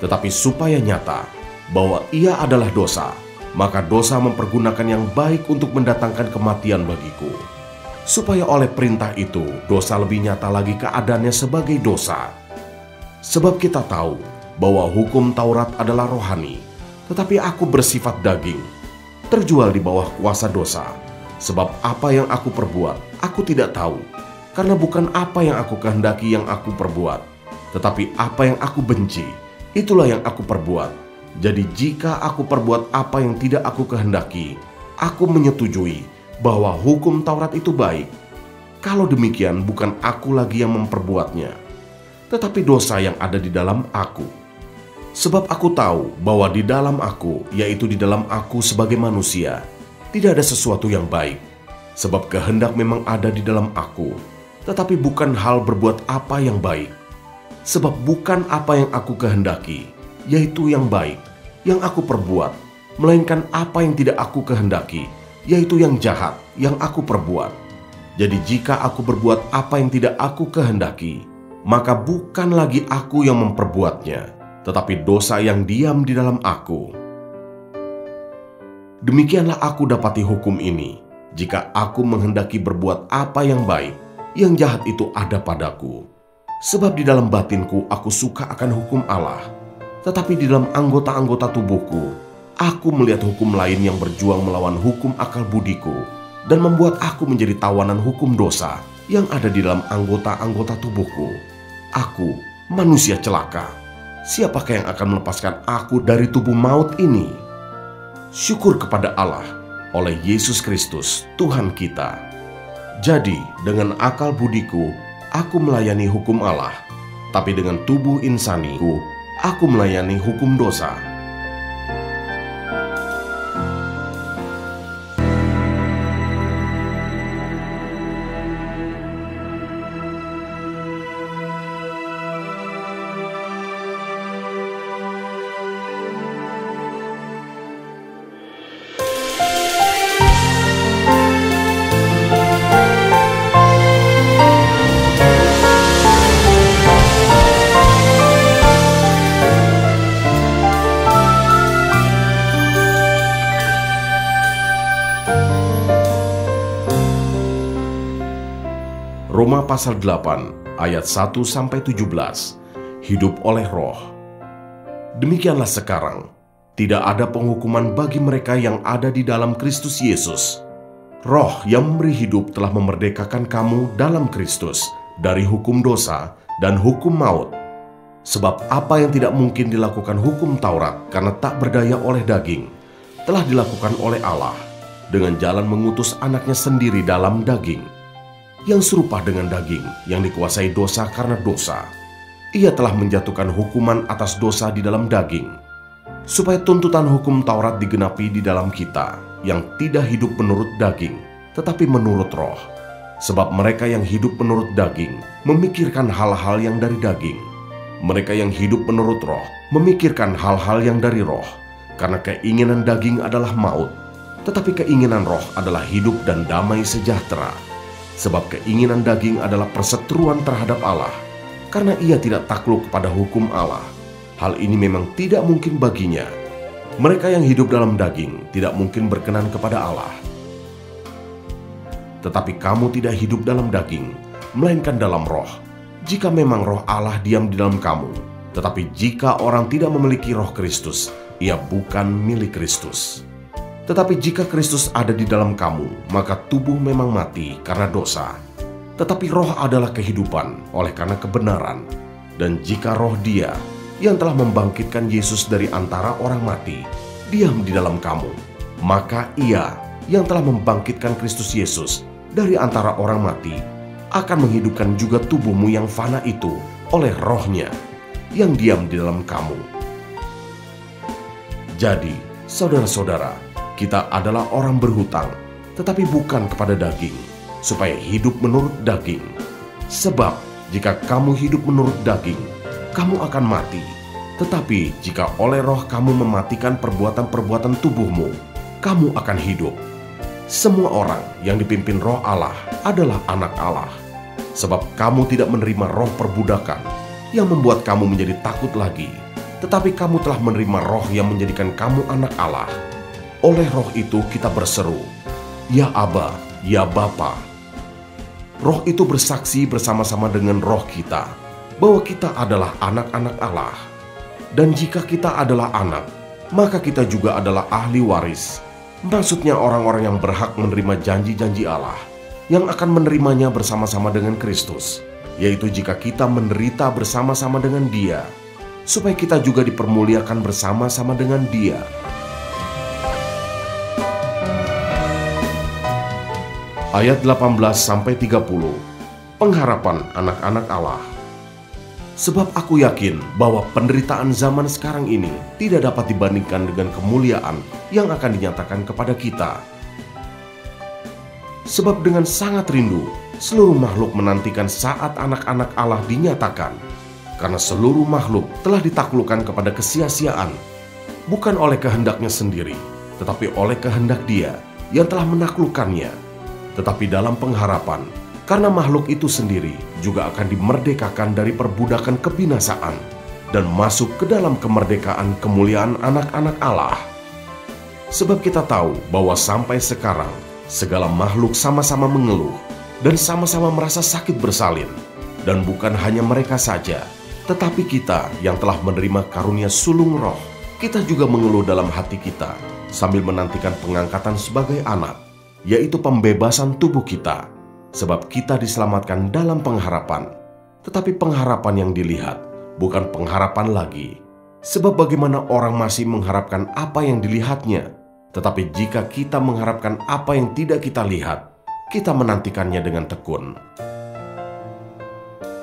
Tetapi supaya nyata bahwa ia adalah dosa, maka dosa mempergunakan yang baik untuk mendatangkan kematian bagiku. Supaya oleh perintah itu, dosa lebih nyata lagi keadaannya sebagai dosa. Sebab kita tahu bahwa hukum Taurat adalah rohani, tetapi aku bersifat daging, terjual di bawah kuasa dosa. Sebab apa yang aku perbuat, aku tidak tahu. Karena bukan apa yang aku kehendaki yang aku perbuat, tetapi apa yang aku benci, itulah yang aku perbuat. Jadi jika aku perbuat apa yang tidak aku kehendaki, aku menyetujui bahwa hukum Taurat itu baik. Kalau demikian, bukan aku lagi yang memperbuatnya, tetapi dosa yang ada di dalam aku. Sebab aku tahu bahwa di dalam aku, yaitu di dalam aku sebagai manusia, tidak ada sesuatu yang baik. Sebab kehendak memang ada di dalam aku, tetapi bukan hal berbuat apa yang baik. Sebab bukan apa yang aku kehendaki, yaitu yang baik, yang aku perbuat, melainkan apa yang tidak aku kehendaki, yaitu yang jahat, yang aku perbuat. Jadi jika aku berbuat apa yang tidak aku kehendaki, maka bukan lagi aku yang memperbuatnya, tetapi dosa yang diam di dalam aku. Demikianlah aku dapati hukum ini: jika aku menghendaki berbuat apa yang baik, yang jahat itu ada padaku. Sebab di dalam batinku aku suka akan hukum Allah, tetapi di dalam anggota-anggota tubuhku, aku melihat hukum lain yang berjuang melawan hukum akal budiku, dan membuat aku menjadi tawanan hukum dosa yang ada di dalam anggota-anggota tubuhku. Aku, manusia celaka, siapakah yang akan melepaskan aku dari tubuh maut ini? Syukur kepada Allah oleh Yesus Kristus, Tuhan kita. Jadi, dengan akal budiku, aku melayani hukum Allah, tapi dengan tubuh insaniku, aku melayani hukum dosa. Roma pasal 8 ayat 1-17, hidup oleh roh. Demikianlah sekarang, tidak ada penghukuman bagi mereka yang ada di dalam Kristus Yesus. Roh yang memberi hidup telah memerdekakan kamu dalam Kristus dari hukum dosa dan hukum maut. Sebab apa yang tidak mungkin dilakukan hukum Taurat karena tak berdaya oleh daging, telah dilakukan oleh Allah dengan jalan mengutus anaknya sendiri dalam daging, yang serupa dengan daging yang dikuasai dosa karena dosa. Ia telah menjatuhkan hukuman atas dosa di dalam daging, supaya tuntutan hukum Taurat digenapi di dalam kita, yang tidak hidup menurut daging, tetapi menurut roh. Sebab mereka yang hidup menurut daging memikirkan hal-hal yang dari daging. Mereka yang hidup menurut roh memikirkan hal-hal yang dari roh, karena keinginan daging adalah maut, tetapi keinginan roh adalah hidup dan damai sejahtera. Sebab keinginan daging adalah perseteruan terhadap Allah, karena ia tidak takluk kepada hukum Allah. Hal ini memang tidak mungkin baginya. Mereka yang hidup dalam daging tidak mungkin berkenan kepada Allah. Tetapi kamu tidak hidup dalam daging, melainkan dalam roh, jika memang roh Allah diam di dalam kamu. Tetapi jika orang tidak memiliki roh Kristus, ia bukan milik Kristus. Tetapi jika Kristus ada di dalam kamu, maka tubuh memang mati karena dosa, tetapi roh adalah kehidupan oleh karena kebenaran. Dan jika roh Dia yang telah membangkitkan Yesus dari antara orang mati diam di dalam kamu, maka Ia yang telah membangkitkan Kristus Yesus dari antara orang mati akan menghidupkan juga tubuhmu yang fana itu oleh Roh-Nya yang diam di dalam kamu. Jadi, saudara-saudara, kita adalah orang berhutang, tetapi bukan kepada daging, supaya hidup menurut daging. Sebab, jika kamu hidup menurut daging, kamu akan mati. Tetapi, jika oleh Roh kamu mematikan perbuatan-perbuatan tubuhmu, kamu akan hidup. Semua orang yang dipimpin Roh Allah adalah anak Allah. Sebab kamu tidak menerima roh perbudakan yang membuat kamu menjadi takut lagi, tetapi kamu telah menerima Roh yang menjadikan kamu anak Allah. Oleh Roh itu kita berseru, "Ya Aba, ya Bapa." Roh itu bersaksi bersama-sama dengan roh kita bahwa kita adalah anak-anak Allah. Dan jika kita adalah anak, maka kita juga adalah ahli waris. Maksudnya orang-orang yang berhak menerima janji-janji Allah, yang akan menerimanya bersama-sama dengan Kristus, yaitu jika kita menderita bersama-sama dengan Dia, supaya kita juga dipermuliakan bersama-sama dengan Dia. Ayat 18-30, pengharapan anak-anak Allah. Sebab aku yakin bahwa penderitaan zaman sekarang ini tidak dapat dibandingkan dengan kemuliaan yang akan dinyatakan kepada kita. Sebab dengan sangat rindu, seluruh makhluk menantikan saat anak-anak Allah dinyatakan. Karena seluruh makhluk telah ditaklukkan kepada kesia-siaan, bukan oleh kehendaknya sendiri, tetapi oleh kehendak Dia yang telah menaklukkannya. Tetapi dalam pengharapan, karena makhluk itu sendiri juga akan dimerdekakan dari perbudakan kebinasaan dan masuk ke dalam kemerdekaan kemuliaan anak-anak Allah. Sebab kita tahu bahwa sampai sekarang, segala makhluk sama-sama mengeluh dan sama-sama merasa sakit bersalin. Dan bukan hanya mereka saja, tetapi kita yang telah menerima karunia sulung Roh, kita juga mengeluh dalam hati kita sambil menantikan pengangkatan sebagai anak, yaitu pembebasan tubuh kita. Sebab kita diselamatkan dalam pengharapan, tetapi pengharapan yang dilihat bukan pengharapan lagi. Sebab bagaimana orang masih mengharapkan apa yang dilihatnya, tetapi jika kita mengharapkan apa yang tidak kita lihat, kita menantikannya dengan tekun.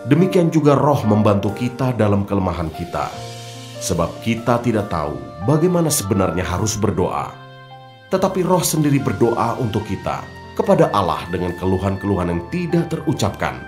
Demikian juga Roh membantu kita dalam kelemahan kita, sebab kita tidak tahu bagaimana sebenarnya harus berdoa. Tetapi Roh sendiri berdoa untuk kita kepada Allah dengan keluhan-keluhan yang tidak terucapkan.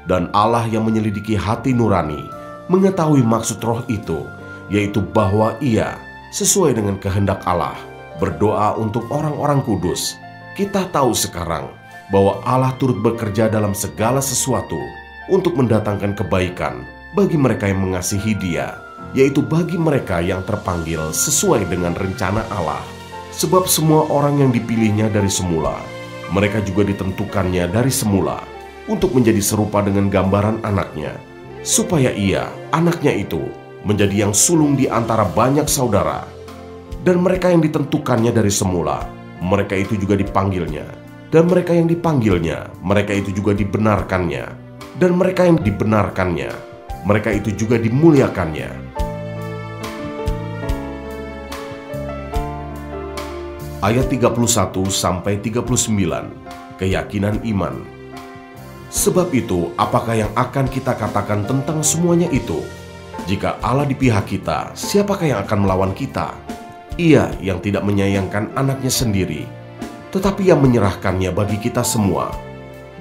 Dan Allah yang menyelidiki hati nurani mengetahui maksud Roh itu, yaitu bahwa Ia sesuai dengan kehendak Allah berdoa untuk orang-orang kudus. Kita tahu sekarang bahwa Allah turut bekerja dalam segala sesuatu untuk mendatangkan kebaikan bagi mereka yang mengasihi Dia, yaitu bagi mereka yang terpanggil sesuai dengan rencana Allah. Sebab semua orang yang dipilihnya dari semula, mereka juga ditentukannya dari semula untuk menjadi serupa dengan gambaran anaknya, supaya Ia, anaknya itu, menjadi yang sulung di antara banyak saudara. Dan mereka yang ditentukannya dari semula, mereka itu juga dipanggilnya. Dan mereka yang dipanggilnya, mereka itu juga dibenarkannya. Dan mereka yang dibenarkannya, mereka itu juga dimuliakannya. Ayat 31-39, keyakinan iman. Sebab itu, apakah yang akan kita katakan tentang semuanya itu? Jika Allah di pihak kita, siapakah yang akan melawan kita? Ia yang tidak menyayangkan anaknya sendiri, tetapi yang menyerahkannya bagi kita semua.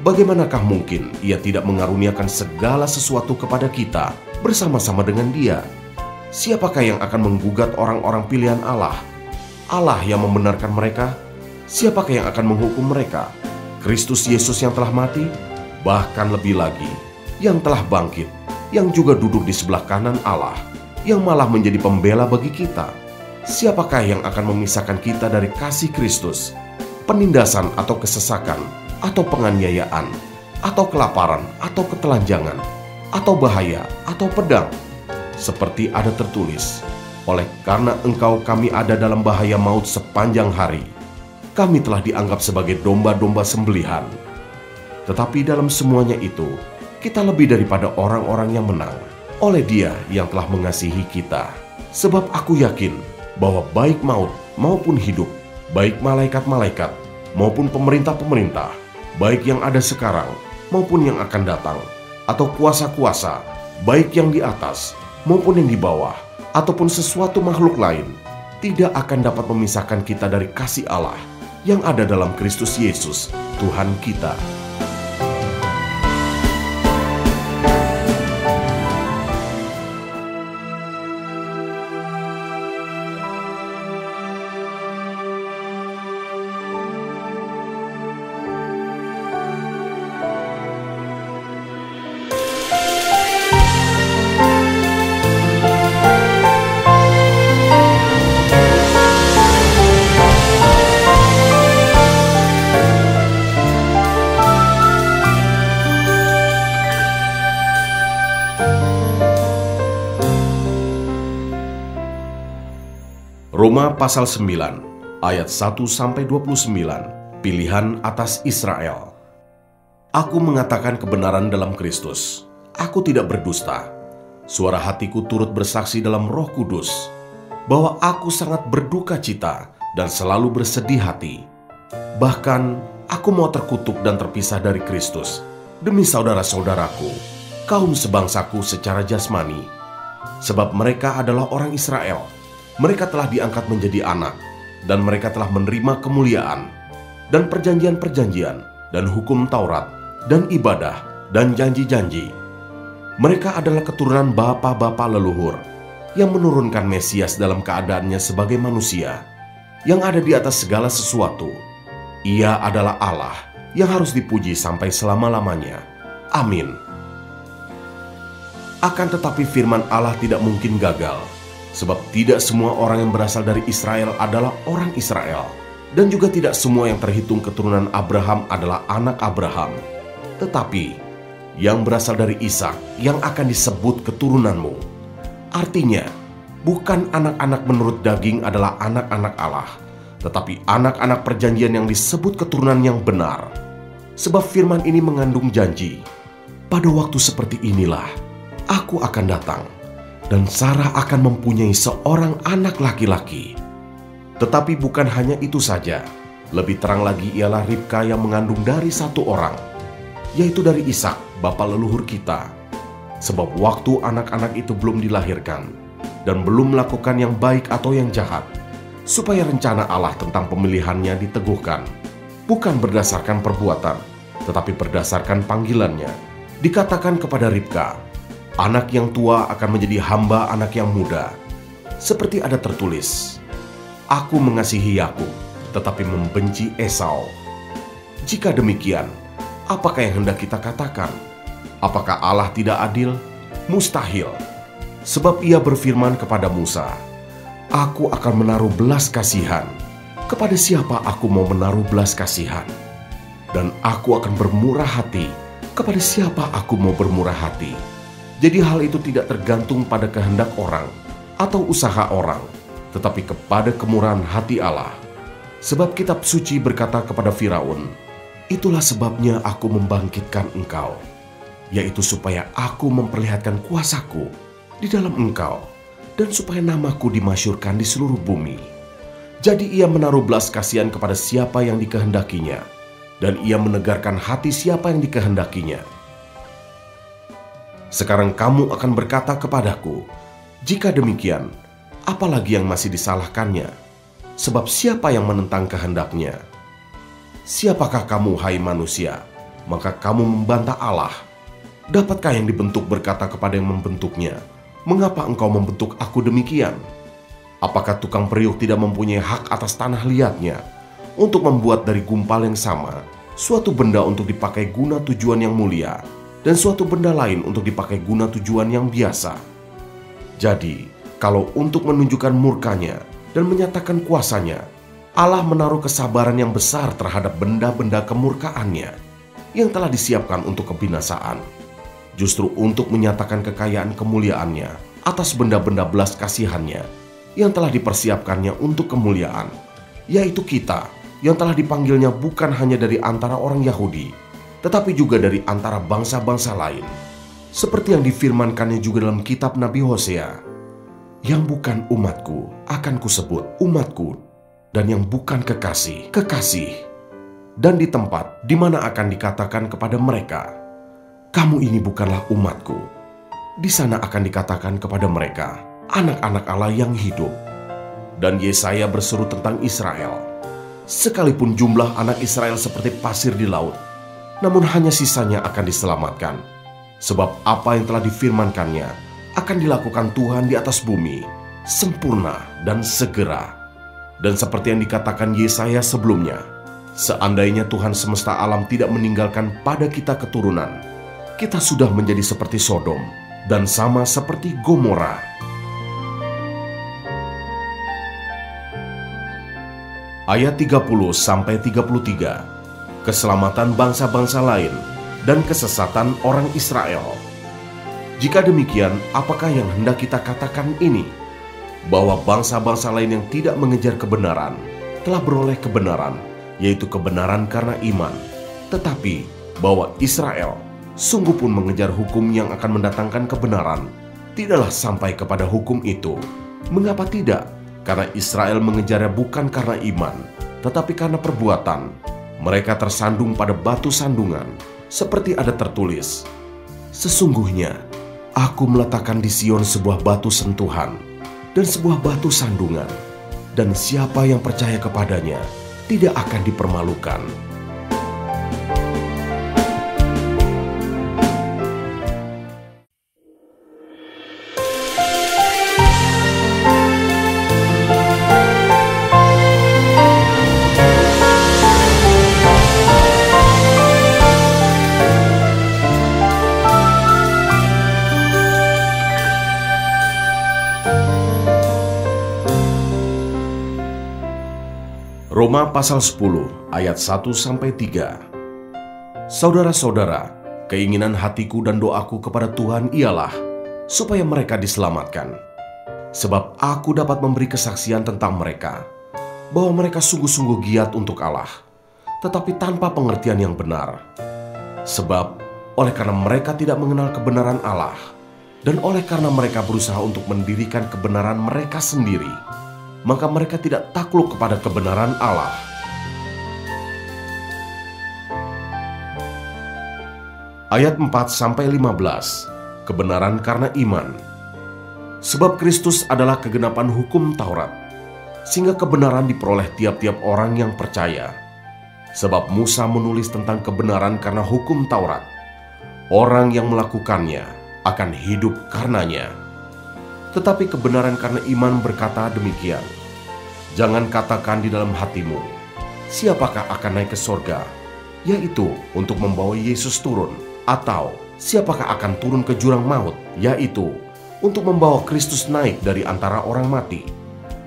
Bagaimanakah mungkin Ia tidak mengaruniakan segala sesuatu kepada kita bersama-sama dengan Dia? Siapakah yang akan menggugat orang-orang pilihan Allah? Allah yang membenarkan mereka? Siapakah yang akan menghukum mereka? Kristus Yesus yang telah mati? Bahkan lebih lagi, yang telah bangkit, yang juga duduk di sebelah kanan Allah, yang malah menjadi pembela bagi kita. Siapakah yang akan memisahkan kita dari kasih Kristus? Penindasan atau kesesakan, atau penganiayaan, atau kelaparan, atau ketelanjangan, atau bahaya, atau pedang? Seperti ada tertulis, oleh karena engkau kami ada dalam bahaya maut sepanjang hari. Kami telah dianggap sebagai domba-domba sembelihan. Tetapi dalam semuanya itu, kita lebih daripada orang-orang yang menang, oleh Dia yang telah mengasihi kita. Sebab aku yakin bahwa baik maut maupun hidup, baik malaikat-malaikat maupun pemerintah-pemerintah, baik yang ada sekarang maupun yang akan datang, atau kuasa-kuasa, baik yang di atas maupun yang di bawah, ataupun sesuatu makhluk lain, tidak akan dapat memisahkan kita dari kasih Allah yang ada dalam Kristus Yesus, Tuhan kita. Roma pasal 9 ayat 1-29, pilihan atas Israel. Aku mengatakan kebenaran dalam Kristus. Aku tidak berdusta. Suara hatiku turut bersaksi dalam Roh Kudus bahwa aku sangat berduka cita dan selalu bersedih hati. Bahkan aku mau terkutuk dan terpisah dari Kristus demi saudara-saudaraku, kaum sebangsaku secara jasmani, sebab mereka adalah orang Israel. Mereka telah diangkat menjadi anak, dan mereka telah menerima kemuliaan, dan perjanjian-perjanjian, dan hukum Taurat, dan ibadah, dan janji-janji. Mereka adalah keturunan bapa-bapa leluhur, yang menurunkan Mesias dalam keadaannya sebagai manusia, yang ada di atas segala sesuatu. Ia adalah Allah, yang harus dipuji sampai selama-lamanya. Amin. Akan tetapi firman Allah tidak mungkin gagal, sebab tidak semua orang yang berasal dari Israel adalah orang Israel, dan juga tidak semua yang terhitung keturunan Abraham adalah anak Abraham. Tetapi yang berasal dari Ishak yang akan disebut keturunanmu. Artinya, bukan anak-anak menurut daging adalah anak-anak Allah, tetapi anak-anak perjanjian yang disebut keturunan yang benar. Sebab firman ini mengandung janji, pada waktu seperti inilah aku akan datang, dan Sarah akan mempunyai seorang anak laki-laki. Tetapi bukan hanya itu saja. Lebih terang lagi ialah Ribka yang mengandung dari satu orang, yaitu dari Ishak, bapa leluhur kita. Sebab waktu anak-anak itu belum dilahirkan, dan belum melakukan yang baik atau yang jahat, supaya rencana Allah tentang pemilihannya diteguhkan, bukan berdasarkan perbuatan, tetapi berdasarkan panggilannya. Dikatakan kepada Ribka, anak yang tua akan menjadi hamba anak yang muda. Seperti ada tertulis, aku mengasihi Yakub, tetapi membenci Esau. Jika demikian, apakah yang hendak kita katakan? Apakah Allah tidak adil? Mustahil. Sebab ia berfirman kepada Musa, aku akan menaruh belas kasihan. Kepada siapa aku mau menaruh belas kasihan? Dan aku akan bermurah hati. Kepada siapa aku mau bermurah hati? Jadi hal itu tidak tergantung pada kehendak orang atau usaha orang, tetapi kepada kemurahan hati Allah. Sebab kitab suci berkata kepada Firaun, itulah sebabnya aku membangkitkan engkau, yaitu supaya aku memperlihatkan kuasaku di dalam engkau, dan supaya namaku dimasyurkan di seluruh bumi. Jadi ia menaruh belas kasihan kepada siapa yang dikehendakinya, dan ia menegarkan hati siapa yang dikehendakinya. Sekarang kamu akan berkata kepadaku, jika demikian, apalagi yang masih disalahkannya? Sebab siapa yang menentang kehendaknya? Siapakah kamu, hai manusia? Maka kamu membantah Allah. Dapatkah yang dibentuk berkata kepada yang membentuknya, mengapa engkau membentuk aku demikian? Apakah tukang periuk tidak mempunyai hak atas tanah liatnya untuk membuat dari gumpal yang sama suatu benda untuk dipakai guna tujuan yang mulia, dan suatu benda lain untuk dipakai guna tujuan yang biasa? Jadi, kalau untuk menunjukkan murkanya dan menyatakan kuasanya, Allah menaruh kesabaran yang besar terhadap benda-benda kemurkaannya yang telah disiapkan untuk kebinasaan, justru untuk menyatakan kekayaan kemuliaannya atas benda-benda belas kasihannya yang telah dipersiapkannya untuk kemuliaan, yaitu kita yang telah dipanggilnya bukan hanya dari antara orang Yahudi, tetapi juga dari antara bangsa-bangsa lain. Seperti yang difirmankannya juga dalam kitab Nabi Hosea, yang bukan umatku akan kusebut umatku, dan yang bukan kekasih, kekasih. Dan di tempat di mana akan dikatakan kepada mereka, kamu ini bukanlah umatku. Di sana akan dikatakan kepada mereka, anak-anak Allah yang hidup. Dan Yesaya berseru tentang Israel. Sekalipun jumlah anak Israel seperti pasir di laut, namun hanya sisanya akan diselamatkan. Sebab apa yang telah difirmankannya akan dilakukan Tuhan di atas bumi, sempurna dan segera. Dan seperti yang dikatakan Yesaya sebelumnya, seandainya Tuhan semesta alam tidak meninggalkan pada kita keturunan, kita sudah menjadi seperti Sodom dan sama seperti Gomora. Ayat 30-33, keselamatan bangsa-bangsa lain dan kesesatan orang Israel. Jika demikian, apakah yang hendak kita katakan ini? Bahwa bangsa-bangsa lain yang tidak mengejar kebenaran telah beroleh kebenaran, yaitu kebenaran karena iman. Tetapi bahwa Israel sungguh pun mengejar hukum yang akan mendatangkan kebenaran, tidaklah sampai kepada hukum itu. Mengapa tidak? Karena Israel mengejarnya bukan karena iman, tetapi karena perbuatan. Mereka tersandung pada batu sandungan, seperti ada tertulis, sesungguhnya aku meletakkan di Sion sebuah batu sentuhan dan sebuah batu sandungan, dan siapa yang percaya kepadanya tidak akan dipermalukan. Roma pasal 10 ayat 1-3. Saudara-saudara, keinginan hatiku dan doaku kepada Tuhan ialah supaya mereka diselamatkan. Sebab aku dapat memberi kesaksian tentang mereka, bahwa mereka sungguh-sungguh giat untuk Allah, tetapi tanpa pengertian yang benar. Sebab oleh karena mereka tidak mengenal kebenaran Allah, dan oleh karena mereka berusaha untuk mendirikan kebenaran mereka sendiri, maka mereka tidak takluk kepada kebenaran Allah. Ayat 4-15, kebenaran karena iman. Sebab Kristus adalah kegenapan hukum Taurat, sehingga kebenaran diperoleh tiap-tiap orang yang percaya. Sebab Musa menulis tentang kebenaran karena hukum Taurat. Orang yang melakukannya akan hidup karenanya. Tetapi kebenaran karena iman berkata demikian, jangan katakan di dalam hatimu, siapakah akan naik ke sorga, yaitu untuk membawa Yesus turun, atau siapakah akan turun ke jurang maut, yaitu untuk membawa Kristus naik dari antara orang mati.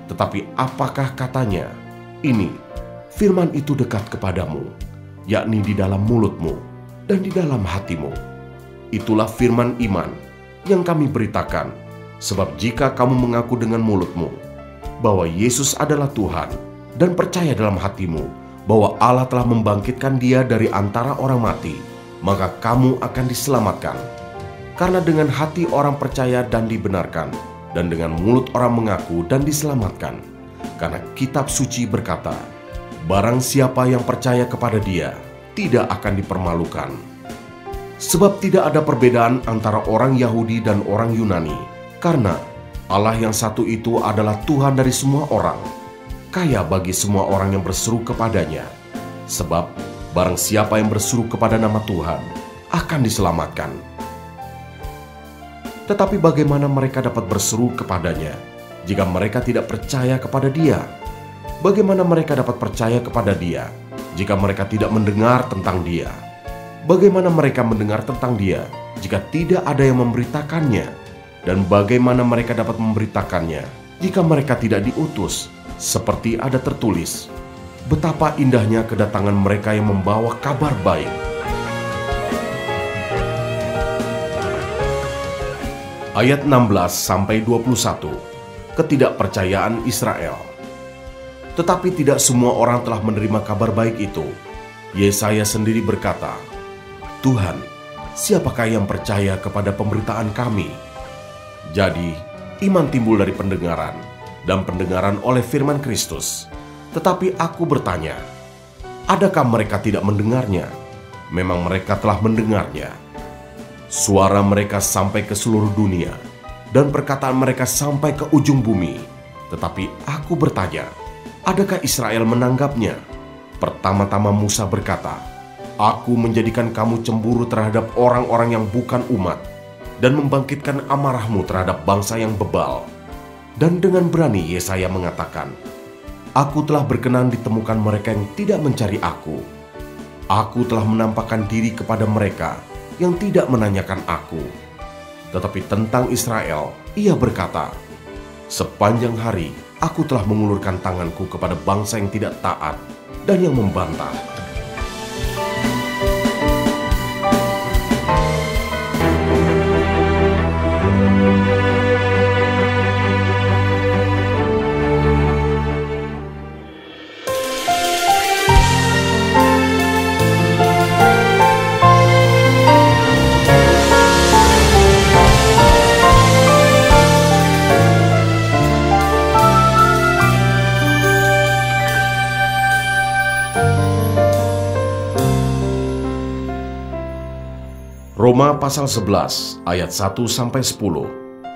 Tetapi apakah katanya, ini, firman itu dekat kepadamu, yakni di dalam mulutmu dan di dalam hatimu. Itulah firman iman yang kami beritakan. Sebab jika kamu mengaku dengan mulutmu bahwa Yesus adalah Tuhan, dan percaya dalam hatimu bahwa Allah telah membangkitkan Dia dari antara orang mati, maka kamu akan diselamatkan. Karena dengan hati orang percaya dan dibenarkan, dan dengan mulut orang mengaku dan diselamatkan. Karena kitab suci berkata, barang siapa yang percaya kepada Dia tidak akan dipermalukan. Sebab tidak ada perbedaan antara orang Yahudi dan orang Yunani, karena Allah yang satu itu adalah Tuhan dari semua orang, kaya bagi semua orang yang berseru kepadanya. Sebab barang siapa yang berseru kepada nama Tuhan akan diselamatkan. Tetapi bagaimana mereka dapat berseru kepadanya jika mereka tidak percaya kepada Dia? Bagaimana mereka dapat percaya kepada Dia jika mereka tidak mendengar tentang Dia? Bagaimana mereka mendengar tentang Dia jika tidak ada yang memberitakannya? Dan bagaimana mereka dapat memberitakannya jika mereka tidak diutus? Seperti ada tertulis, betapa indahnya kedatangan mereka yang membawa kabar baik. Ayat 16-21, ketidakpercayaan Israel. Tetapi tidak semua orang telah menerima kabar baik itu. Yesaya sendiri berkata, Tuhan, siapakah yang percaya kepada pemberitaan kami? Jadi, iman timbul dari pendengaran, dan pendengaran oleh firman Kristus. Tetapi aku bertanya, adakah mereka tidak mendengarnya? Memang mereka telah mendengarnya. Suara mereka sampai ke seluruh dunia, dan perkataan mereka sampai ke ujung bumi. Tetapi aku bertanya, adakah Israel menanggapnya? Pertama-tama Musa berkata, aku menjadikan kamu cemburu terhadap orang-orang yang bukan umat, dan membangkitkan amarahmu terhadap bangsa yang bebal. Dan dengan berani Yesaya mengatakan, aku telah berkenan ditemukan mereka yang tidak mencari aku. Aku telah menampakkan diri kepada mereka yang tidak menanyakan aku. Tetapi tentang Israel, ia berkata, sepanjang hari aku telah mengulurkan tanganku kepada bangsa yang tidak taat dan yang membantah. Roma pasal 11 ayat 1-10,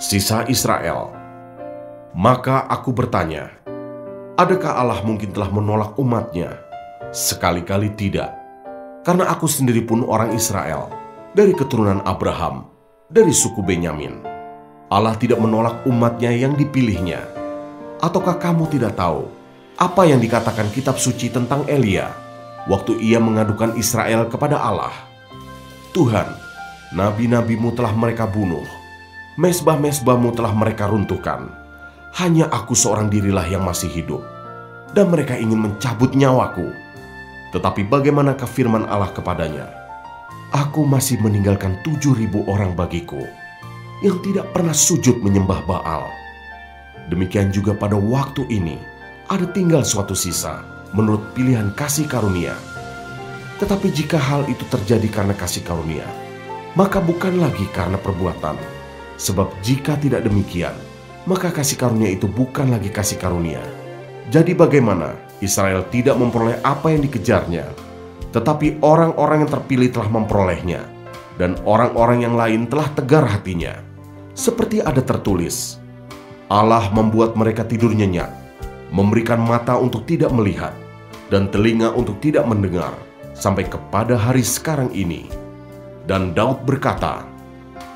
sisa Israel. Maka aku bertanya, adakah Allah mungkin telah menolak umatnya? Sekali-kali tidak. Karena aku sendiri pun orang Israel, dari keturunan Abraham, dari suku Benyamin. Allah tidak menolak umatnya yang dipilihnya. Ataukah kamu tidak tahu apa yang dikatakan kitab suci tentang Elia waktu ia mengadukan Israel kepada Allah? Tuhan, nabi-nabimu telah mereka bunuh, mezbah-mezbahmu telah mereka runtuhkan. Hanya aku seorang dirilah yang masih hidup, dan mereka ingin mencabut nyawaku. Tetapi bagaimanakah firman Allah kepadanya? Aku masih meninggalkan 7.000 orang bagiku, yang tidak pernah sujud menyembah Baal. Demikian juga pada waktu ini, ada tinggal suatu sisa menurut pilihan kasih karunia. Tetapi jika hal itu terjadi karena kasih karunia, maka bukan lagi karena perbuatan. Sebab jika tidak demikian, maka kasih karunia itu bukan lagi kasih karunia. Jadi bagaimana Israel tidak memperoleh apa yang dikejarnya, tetapi orang-orang yang terpilih telah memperolehnya, dan orang-orang yang lain telah tegar hatinya. Seperti ada tertulis, Allah membuat mereka tidur nyenyak, memberikan mata untuk tidak melihat, dan telinga untuk tidak mendengar, sampai kepada hari sekarang ini. Dan Daud berkata,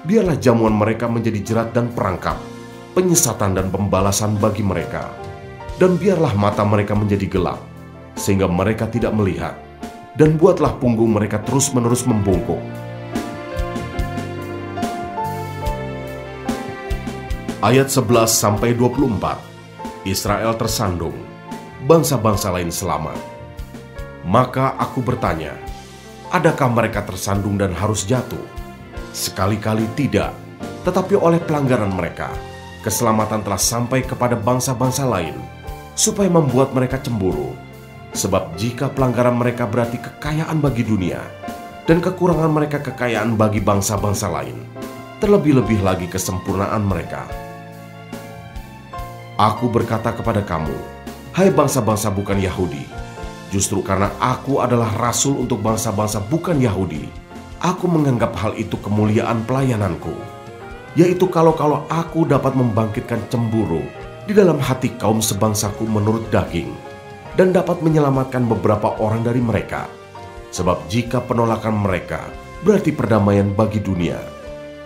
biarlah jamuan mereka menjadi jerat dan perangkap, penyesatan dan pembalasan bagi mereka. Dan biarlah mata mereka menjadi gelap, sehingga mereka tidak melihat. Dan buatlah punggung mereka terus-menerus membungkuk. Ayat 11-24, Israel tersandung, bangsa-bangsa lain selamat. Maka aku bertanya, adakah mereka tersandung dan harus jatuh? Sekali-kali tidak, tetapi oleh pelanggaran mereka, keselamatan telah sampai kepada bangsa-bangsa lain, supaya membuat mereka cemburu. Sebab jika pelanggaran mereka berarti kekayaan bagi dunia, dan kekurangan mereka kekayaan bagi bangsa-bangsa lain, terlebih-lebih lagi kesempurnaan mereka. Aku berkata kepada kamu, hai bangsa-bangsa bukan Yahudi, justru karena aku adalah rasul untuk bangsa-bangsa bukan Yahudi, aku menganggap hal itu kemuliaan pelayananku, yaitu kalau aku dapat membangkitkan cemburu di dalam hati kaum sebangsaku menurut daging, dan dapat menyelamatkan beberapa orang dari mereka. Sebab jika penolakan mereka berarti perdamaian bagi dunia,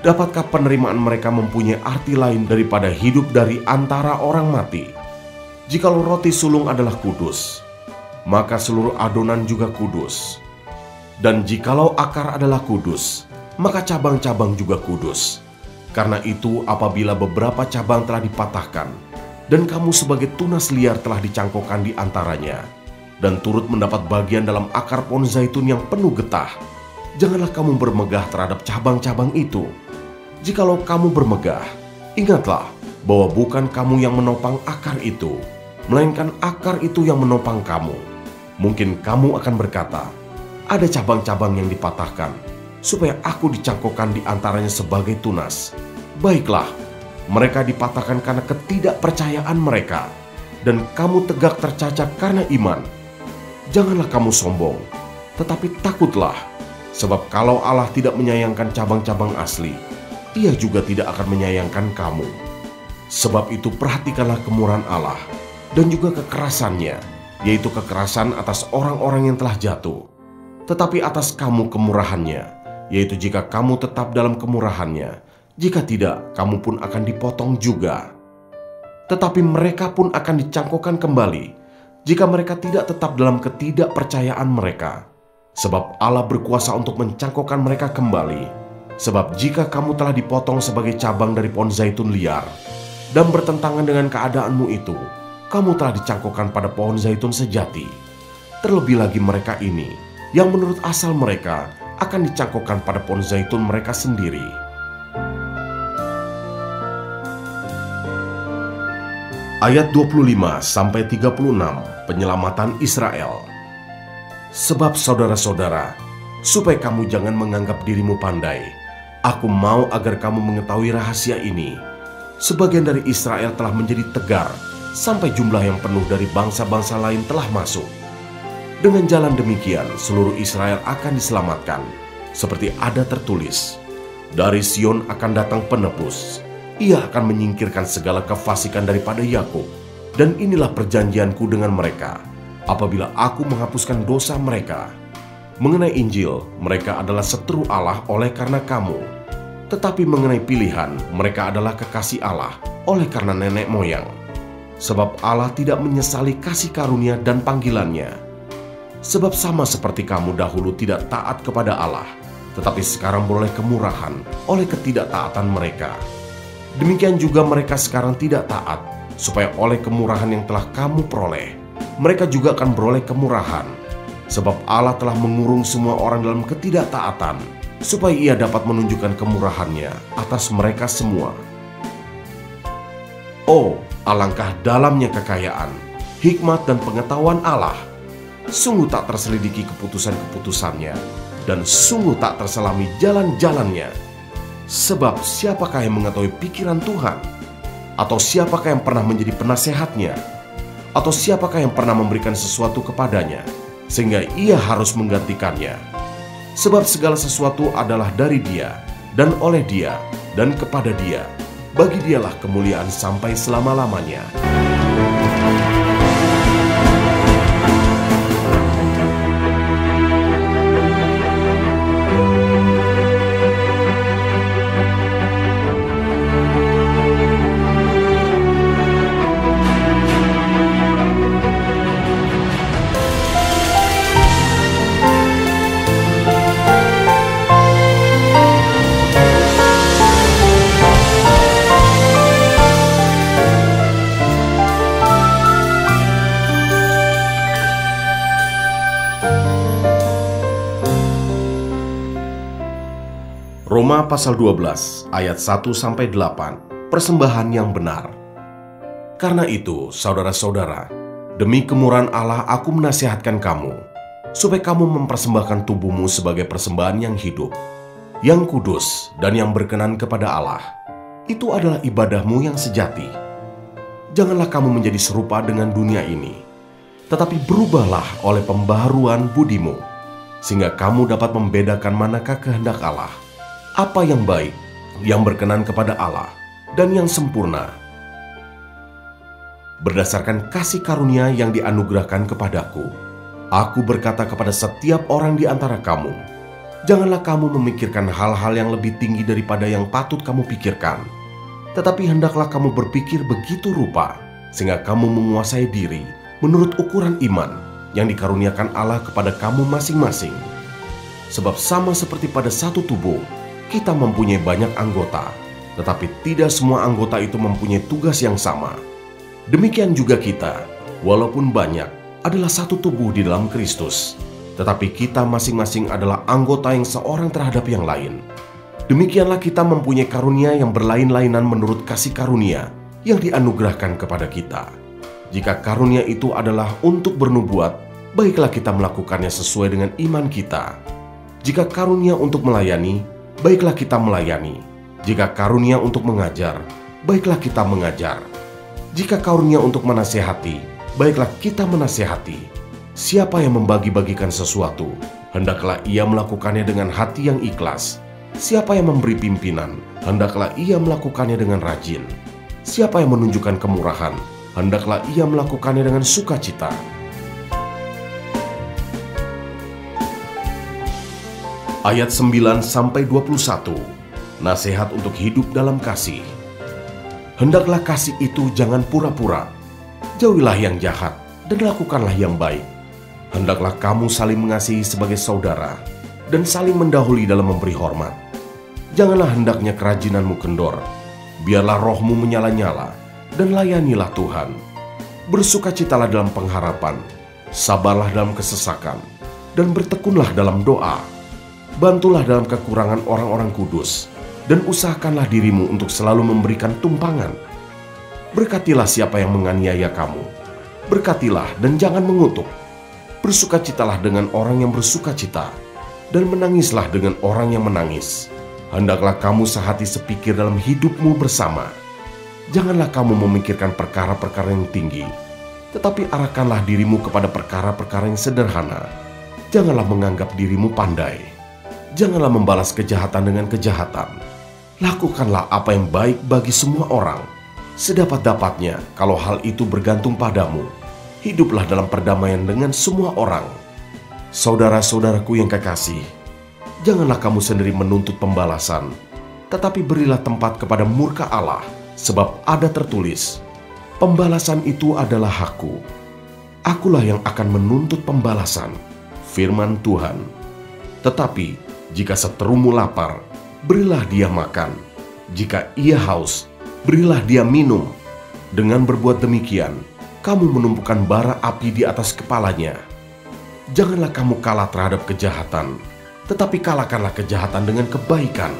dapatkah penerimaan mereka mempunyai arti lain daripada hidup dari antara orang mati? Jikalau roti sulung adalah kudus, maka seluruh adonan juga kudus. Dan jikalau akar adalah kudus, maka cabang-cabang juga kudus. Karena itu apabila beberapa cabang telah dipatahkan, dan kamu sebagai tunas liar telah dicangkokkan di antaranya, dan turut mendapat bagian dalam akar pohon zaitun yang penuh getah, janganlah kamu bermegah terhadap cabang-cabang itu. Jikalau kamu bermegah, ingatlah bahwa bukan kamu yang menopang akar itu, melainkan akar itu yang menopang kamu. Mungkin kamu akan berkata, ada cabang-cabang yang dipatahkan, supaya aku dicangkokkan di antaranya sebagai tunas. Baiklah, mereka dipatahkan karena ketidakpercayaan mereka, dan kamu tegak tercacat karena iman. Janganlah kamu sombong, tetapi takutlah, sebab kalau Allah tidak menyayangkan cabang-cabang asli, Ia juga tidak akan menyayangkan kamu. Sebab itu perhatikanlah kemurahan Allah dan juga kekerasannya, yaitu kekerasan atas orang-orang yang telah jatuh, tetapi atas kamu kemurahannya, yaitu jika kamu tetap dalam kemurahannya, jika tidak, kamu pun akan dipotong juga. Tetapi mereka pun akan dicangkokkan kembali, jika mereka tidak tetap dalam ketidakpercayaan mereka. Sebab Allah berkuasa untuk mencangkokkan mereka kembali. Sebab jika kamu telah dipotong sebagai cabang dari pohon zaitun liar, dan bertentangan dengan keadaanmu itu, kamu telah dicangkokkan pada pohon zaitun sejati. Terlebih lagi mereka ini, yang menurut asal mereka, akan dicangkokkan pada pohon zaitun mereka sendiri. Ayat 25-36, penyelamatan Israel. Sebab saudara-saudara, supaya kamu jangan menganggap dirimu pandai, aku mau agar kamu mengetahui rahasia ini. Sebagian dari Israel telah menjadi tegar, sampai jumlah yang penuh dari bangsa-bangsa lain telah masuk. Dengan jalan demikian, seluruh Israel akan diselamatkan, seperti ada tertulis, dari Sion akan datang penebus. Ia akan menyingkirkan segala kefasikan daripada Yakub, dan inilah perjanjianku dengan mereka, apabila aku menghapuskan dosa mereka. Mengenai Injil, mereka adalah seteru Allah oleh karena kamu. Tetapi mengenai pilihan, mereka adalah kekasih Allah oleh karena nenek moyang. Sebab Allah tidak menyesali kasih karunia dan panggilannya. Sebab sama seperti kamu dahulu tidak taat kepada Allah, tetapi sekarang beroleh kemurahan oleh ketidaktaatan mereka. Demikian juga mereka sekarang tidak taat, supaya oleh kemurahan yang telah kamu peroleh, mereka juga akan beroleh kemurahan. Sebab Allah telah mengurung semua orang dalam ketidaktaatan, supaya Ia dapat menunjukkan kemurahannya atas mereka semua. Oh, alangkah dalamnya kekayaan, hikmat dan pengetahuan Allah. Sungguh tak terselidiki keputusan-keputusannya, dan sungguh tak terselami jalan-jalannya. Sebab siapakah yang mengetahui pikiran Tuhan? Atau siapakah yang pernah menjadi penasehatnya? Atau siapakah yang pernah memberikan sesuatu kepadanya, sehingga ia harus menggantikannya? Sebab segala sesuatu adalah dari Dia, dan oleh Dia, dan kepada Dia. Bagi Dialah kemuliaan sampai selama-lamanya. Roma pasal 12 ayat 1-8, persembahan yang benar. Karena itu, saudara-saudara, demi kemurahan Allah aku menasihatkan kamu, supaya kamu mempersembahkan tubuhmu sebagai persembahan yang hidup, yang kudus dan yang berkenan kepada Allah. Itu adalah ibadahmu yang sejati. Janganlah kamu menjadi serupa dengan dunia ini, tetapi berubahlah oleh pembaharuan budimu, sehingga kamu dapat membedakan manakah kehendak Allah, apa yang baik, yang berkenan kepada Allah, dan yang sempurna. Berdasarkan kasih karunia yang dianugerahkan kepadaku, aku berkata kepada setiap orang di antara kamu, janganlah kamu memikirkan hal-hal yang lebih tinggi daripada yang patut kamu pikirkan, tetapi hendaklah kamu berpikir begitu rupa, sehingga kamu menguasai diri menurut ukuran iman yang dikaruniakan Allah kepada kamu masing-masing. Sebab sama seperti pada satu tubuh, kita mempunyai banyak anggota, tetapi tidak semua anggota itu mempunyai tugas yang sama. Demikian juga kita, walaupun banyak, adalah satu tubuh di dalam Kristus, tetapi kita masing-masing adalah anggota yang seorang terhadap yang lain. Demikianlah kita mempunyai karunia yang berlain-lainan menurut kasih karunia yang dianugerahkan kepada kita. Jika karunia itu adalah untuk bernubuat, baiklah kita melakukannya sesuai dengan iman kita. Jika karunia untuk melayani, baiklah kita melayani. Jika karunia untuk mengajar, baiklah kita mengajar. Jika karunia untuk menasehati, baiklah kita menasehati. Siapa yang membagi-bagikan sesuatu, hendaklah ia melakukannya dengan hati yang ikhlas. Siapa yang memberi pimpinan, hendaklah ia melakukannya dengan rajin. Siapa yang menunjukkan kemurahan, hendaklah ia melakukannya dengan sukacita. Ayat 9-21, nasihat untuk hidup dalam kasih. Hendaklah kasih itu jangan pura-pura. Jauhilah yang jahat dan lakukanlah yang baik. Hendaklah kamu saling mengasihi sebagai saudara dan saling mendahului dalam memberi hormat. Janganlah hendaknya kerajinanmu kendor. Biarlah rohmu menyala-nyala dan layanilah Tuhan. Bersukacitalah dalam pengharapan, sabarlah dalam kesesakan, dan bertekunlah dalam doa. Bantulah dalam kekurangan orang-orang kudus, dan usahakanlah dirimu untuk selalu memberikan tumpangan. Berkatilah siapa yang menganiaya kamu. Berkatilah dan jangan mengutuk. Bersukacitalah dengan orang yang bersukacita, dan menangislah dengan orang yang menangis. Hendaklah kamu sehati sepikir dalam hidupmu bersama. Janganlah kamu memikirkan perkara-perkara yang tinggi, tetapi arahkanlah dirimu kepada perkara-perkara yang sederhana. Janganlah menganggap dirimu pandai. Janganlah membalas kejahatan dengan kejahatan. Lakukanlah apa yang baik bagi semua orang. Sedapat-dapatnya, kalau hal itu bergantung padamu, hiduplah dalam perdamaian dengan semua orang. Saudara-saudaraku yang kekasih, janganlah kamu sendiri menuntut pembalasan, tetapi berilah tempat kepada murka Allah, sebab ada tertulis, pembalasan itu adalah hakku. Akulah yang akan menuntut pembalasan, firman Tuhan. Tetapi jika seterumu lapar, berilah dia makan. Jika ia haus, berilah dia minum. Dengan berbuat demikian, kamu menumpukan bara api di atas kepalanya. Janganlah kamu kalah terhadap kejahatan, tetapi kalahkanlah kejahatan dengan kebaikan.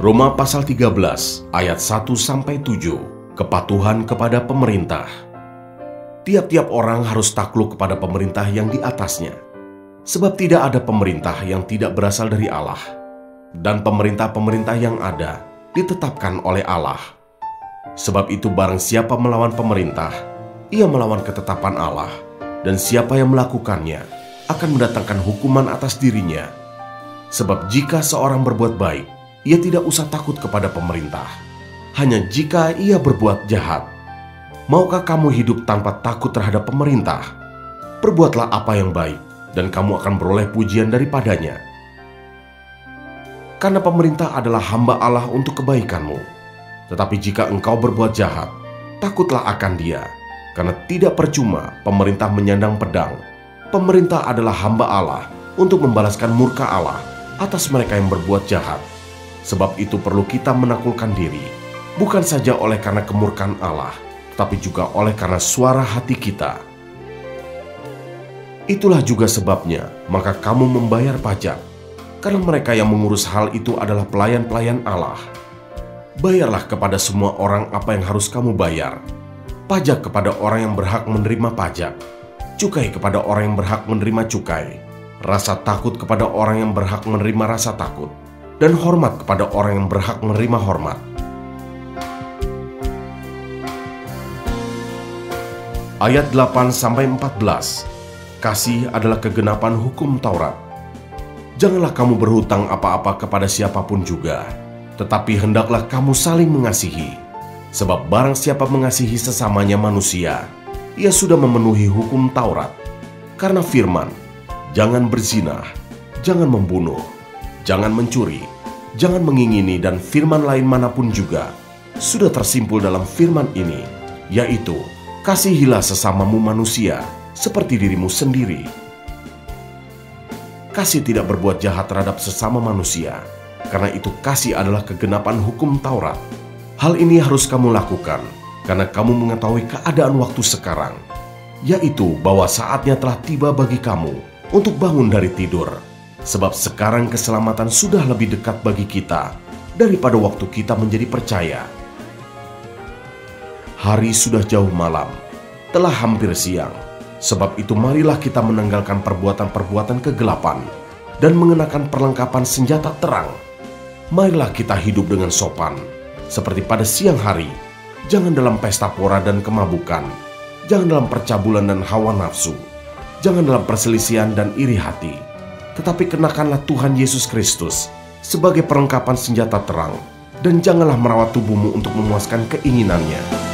Roma pasal 13 ayat 1-7, kepatuhan kepada pemerintah. Tiap-tiap orang harus takluk kepada pemerintah yang di atasnya, sebab tidak ada pemerintah yang tidak berasal dari Allah, dan pemerintah-pemerintah yang ada ditetapkan oleh Allah. Sebab itu barang siapa melawan pemerintah, ia melawan ketetapan Allah, dan siapa yang melakukannya akan mendatangkan hukuman atas dirinya. Sebab jika seorang berbuat baik, ia tidak usah takut kepada pemerintah, hanya jika ia berbuat jahat. Maukah kamu hidup tanpa takut terhadap pemerintah? Perbuatlah apa yang baik, dan kamu akan beroleh pujian daripadanya. Karena pemerintah adalah hamba Allah untuk kebaikanmu. Tetapi jika engkau berbuat jahat, takutlah akan dia, karena tidak percuma pemerintah menyandang pedang. Pemerintah adalah hamba Allah untuk membalaskan murka Allah atas mereka yang berbuat jahat. Sebab itu perlu kita menaklukkan diri, bukan saja oleh karena kemurkaan Allah, tetapi juga oleh karena suara hati kita. Itulah juga sebabnya, maka kamu membayar pajak, karena mereka yang mengurus hal itu adalah pelayan-pelayan Allah. Bayarlah kepada semua orang apa yang harus kamu bayar. Pajak kepada orang yang berhak menerima pajak, cukai kepada orang yang berhak menerima cukai, rasa takut kepada orang yang berhak menerima rasa takut, dan hormat kepada orang yang berhak menerima hormat. Ayat 8-14, kasih adalah kegenapan hukum Taurat. Janganlah kamu berhutang apa-apa kepada siapapun juga, tetapi hendaklah kamu saling mengasihi. Sebab barang siapa mengasihi sesamanya manusia, ia sudah memenuhi hukum Taurat. Karena firman, jangan berzina, jangan membunuh, jangan mencuri, jangan mengingini, dan firman lain manapun juga sudah tersimpul dalam firman ini, yaitu Kasihilah sesamamu manusia seperti dirimu sendiri. Kasih tidak berbuat jahat terhadap sesama manusia, karena itu kasih adalah kegenapan hukum Taurat. Hal ini harus kamu lakukan, karena kamu mengetahui keadaan waktu sekarang, yaitu bahwa saatnya telah tiba bagi kamu untuk bangun dari tidur. Sebab sekarang keselamatan sudah lebih dekat bagi kita daripada waktu kita menjadi percaya. Hari sudah jauh malam, telah hampir siang. Sebab itu marilah kita menanggalkan perbuatan-perbuatan kegelapan dan mengenakan perlengkapan senjata terang. Marilah kita hidup dengan sopan, seperti pada siang hari. Jangan dalam pesta pora dan kemabukan. Jangan dalam percabulan dan hawa nafsu. Jangan dalam perselisihan dan iri hati. Tetapi kenakanlah Tuhan Yesus Kristus sebagai perlengkapan senjata terang. Dan janganlah merawat tubuhmu untuk memuaskan keinginannya.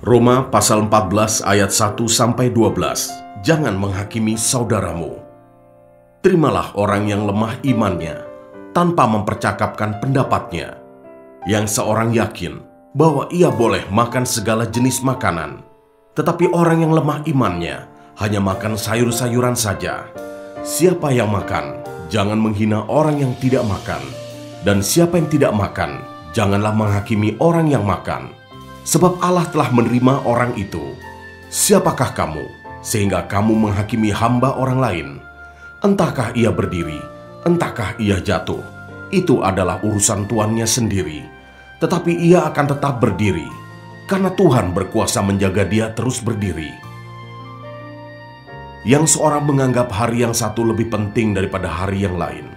Roma pasal 14 ayat 1-12. Jangan menghakimi saudaramu. Terimalah orang yang lemah imannya tanpa mempercakapkan pendapatnya, yang seorang yakin bahwa ia boleh makan segala jenis makanan, tetapi orang yang lemah imannya hanya makan sayur-sayuran saja. Siapa yang makan, jangan menghina orang yang tidak makan, dan siapa yang tidak makan, janganlah menghakimi orang yang makan. Sebab Allah telah menerima orang itu. Siapakah kamu, sehingga kamu menghakimi hamba orang lain? Entahkah ia berdiri, entahkah ia jatuh, itu adalah urusan tuannya sendiri. Tetapi ia akan tetap berdiri, karena Tuhan berkuasa menjaga dia terus berdiri. Yang seorang menganggap hari yang satu lebih penting daripada hari yang lain,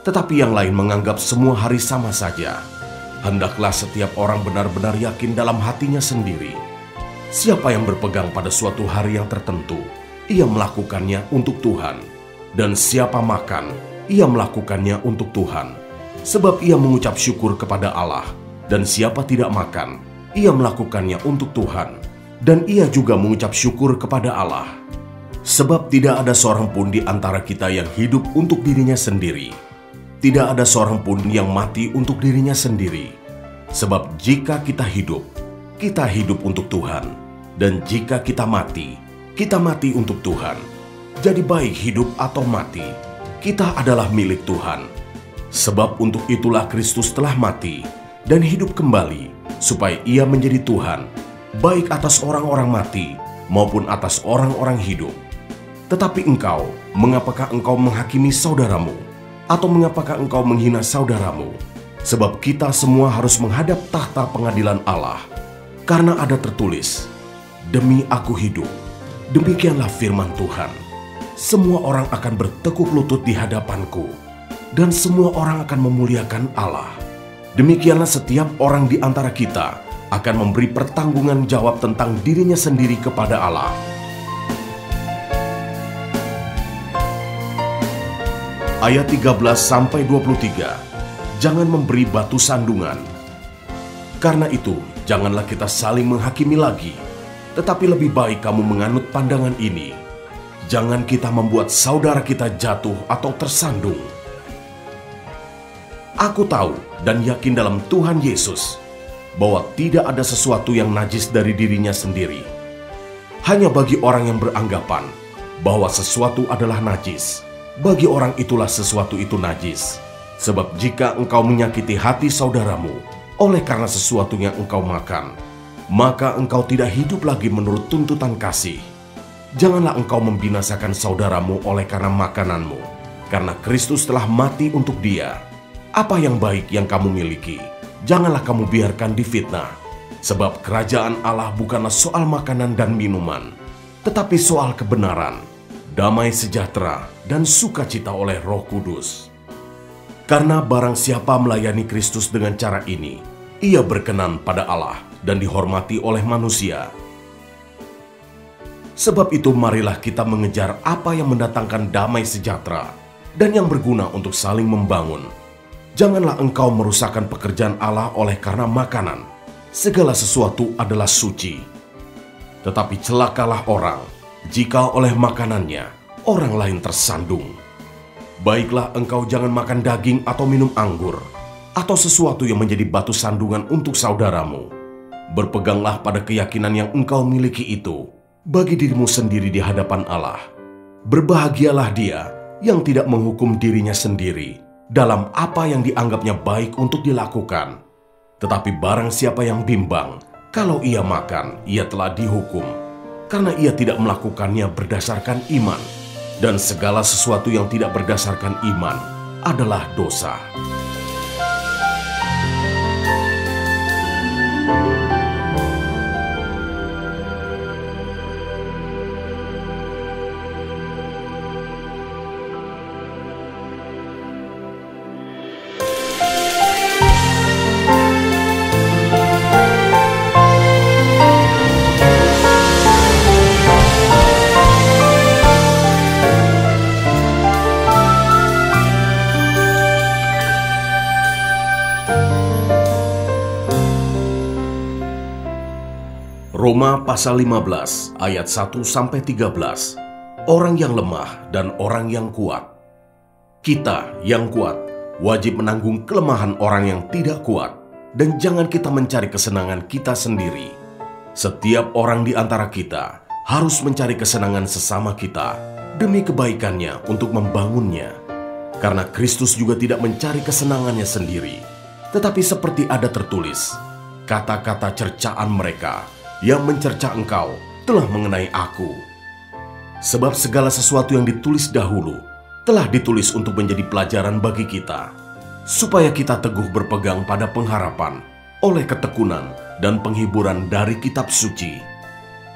tetapi yang lain menganggap semua hari sama saja. Hendaklah setiap orang benar-benar yakin dalam hatinya sendiri. Siapa yang berpegang pada suatu hari yang tertentu, ia melakukannya untuk Tuhan. Dan siapa makan, ia melakukannya untuk Tuhan, sebab ia mengucap syukur kepada Allah. Dan siapa tidak makan, ia melakukannya untuk Tuhan, dan ia juga mengucap syukur kepada Allah. Sebab tidak ada seorang pun di antara kita yang hidup untuk dirinya sendiri. Tidak ada seorang pun yang mati untuk dirinya sendiri. Sebab jika kita hidup untuk Tuhan. Dan jika kita mati untuk Tuhan. Jadi baik hidup atau mati, kita adalah milik Tuhan. Sebab untuk itulah Kristus telah mati dan hidup kembali, supaya ia menjadi Tuhan, baik atas orang-orang mati maupun atas orang-orang hidup. Tetapi engkau, mengapakah engkau menghakimi saudaramu? Atau mengapakah engkau menghina saudaramu? Sebab kita semua harus menghadap tahta pengadilan Allah. Karena ada tertulis, demi aku hidup, demikianlah firman Tuhan. Semua orang akan bertekuk lutut di hadapanku, dan semua orang akan memuliakan Allah. Demikianlah setiap orang di antara kita akan memberi pertanggungan jawab tentang dirinya sendiri kepada Allah. Ayat 13-23. Jangan memberi batu sandungan. Karena itu, janganlah kita saling menghakimi lagi, tetapi lebih baik kamu menganut pandangan ini. Jangan kita membuat saudara kita jatuh atau tersandung. Aku tahu dan yakin dalam Tuhan Yesus bahwa tidak ada sesuatu yang najis dari dirinya sendiri. Hanya bagi orang yang beranggapan bahwa sesuatu adalah najis, bagi orang itulah sesuatu itu najis. Sebab jika engkau menyakiti hati saudaramu oleh karena sesuatu yang engkau makan, maka engkau tidak hidup lagi menurut tuntutan kasih. Janganlah engkau membinasakan saudaramu oleh karena makananmu, karena Kristus telah mati untuk dia. Apa yang baik yang kamu miliki, janganlah kamu biarkan difitnah. Sebab kerajaan Allah bukanlah soal makanan dan minuman, tetapi soal kebenaran, damai sejahtera, dan sukacita oleh Roh Kudus. Karena barang siapa melayani Kristus dengan cara ini, ia berkenan pada Allah dan dihormati oleh manusia. Sebab itu marilah kita mengejar apa yang mendatangkan damai sejahtera dan yang berguna untuk saling membangun. Janganlah engkau merusakkan pekerjaan Allah oleh karena makanan. Segala sesuatu adalah suci. Tetapi celakalah orang jika oleh makanannya orang lain tersandung. Baiklah engkau jangan makan daging atau minum anggur, atau sesuatu yang menjadi batu sandungan untuk saudaramu. Berpeganglah pada keyakinan yang engkau miliki itu bagi dirimu sendiri di hadapan Allah. Berbahagialah dia yang tidak menghukum dirinya sendiri dalam apa yang dianggapnya baik untuk dilakukan. Tetapi barang siapa yang bimbang, kalau ia makan, ia telah dihukum, karena ia tidak melakukannya berdasarkan iman. Dan segala sesuatu yang tidak berdasarkan iman adalah dosa. Roma pasal 15 ayat 1-13. Orang yang lemah dan orang yang kuat. Kita yang kuat wajib menanggung kelemahan orang yang tidak kuat, dan jangan kita mencari kesenangan kita sendiri. Setiap orang di antara kita harus mencari kesenangan sesama kita demi kebaikannya untuk membangunnya. Karena Kristus juga tidak mencari kesenangannya sendiri, tetapi seperti ada tertulis, kata-kata cercaan mereka yang mencerca engkau telah mengenai aku. Sebab segala sesuatu yang ditulis dahulu telah ditulis untuk menjadi pelajaran bagi kita, supaya kita teguh berpegang pada pengharapan oleh ketekunan dan penghiburan dari kitab suci.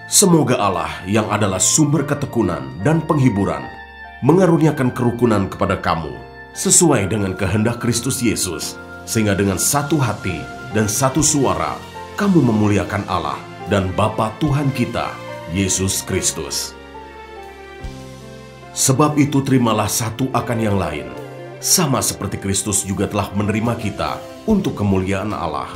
Semoga Allah yang adalah sumber ketekunan dan penghiburan mengaruniakan kerukunan kepada kamu sesuai dengan kehendak Kristus Yesus, sehingga dengan satu hati dan satu suara kamu memuliakan Allah dan Bapa Tuhan kita, Yesus Kristus. Sebab itu terimalah satu akan yang lain, sama seperti Kristus juga telah menerima kita untuk kemuliaan Allah.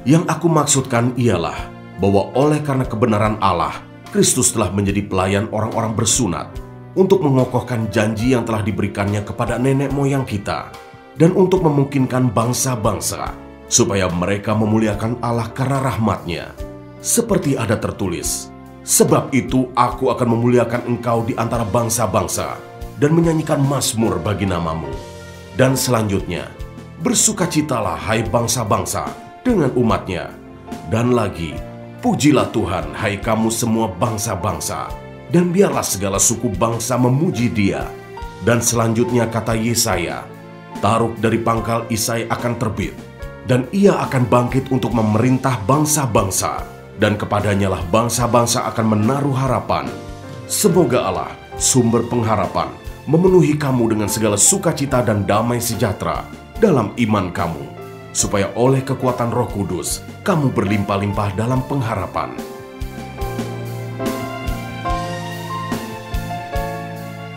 Yang aku maksudkan ialah bahwa oleh karena kebenaran Allah, Kristus telah menjadi pelayan orang-orang bersunat untuk mengokohkan janji yang telah diberikannya kepada nenek moyang kita, dan untuk memungkinkan bangsa-bangsa supaya mereka memuliakan Allah karena rahmat-Nya. Seperti ada tertulis, sebab itu aku akan memuliakan engkau di antara bangsa-bangsa dan menyanyikan mazmur bagi namamu. Dan selanjutnya, bersukacitalah hai bangsa-bangsa dengan umat-Nya. Dan lagi, pujilah Tuhan hai kamu semua bangsa-bangsa, dan biarlah segala suku bangsa memuji Dia. Dan selanjutnya kata Yesaya, Taruk dari pangkal Isai akan terbit, dan ia akan bangkit untuk memerintah bangsa-bangsa. Dan kepadanya lah bangsa-bangsa akan menaruh harapan. Semoga Allah, sumber pengharapan, memenuhi kamu dengan segala sukacita dan damai sejahtera dalam iman kamu, supaya oleh kekuatan Roh Kudus, kamu berlimpah-limpah dalam pengharapan.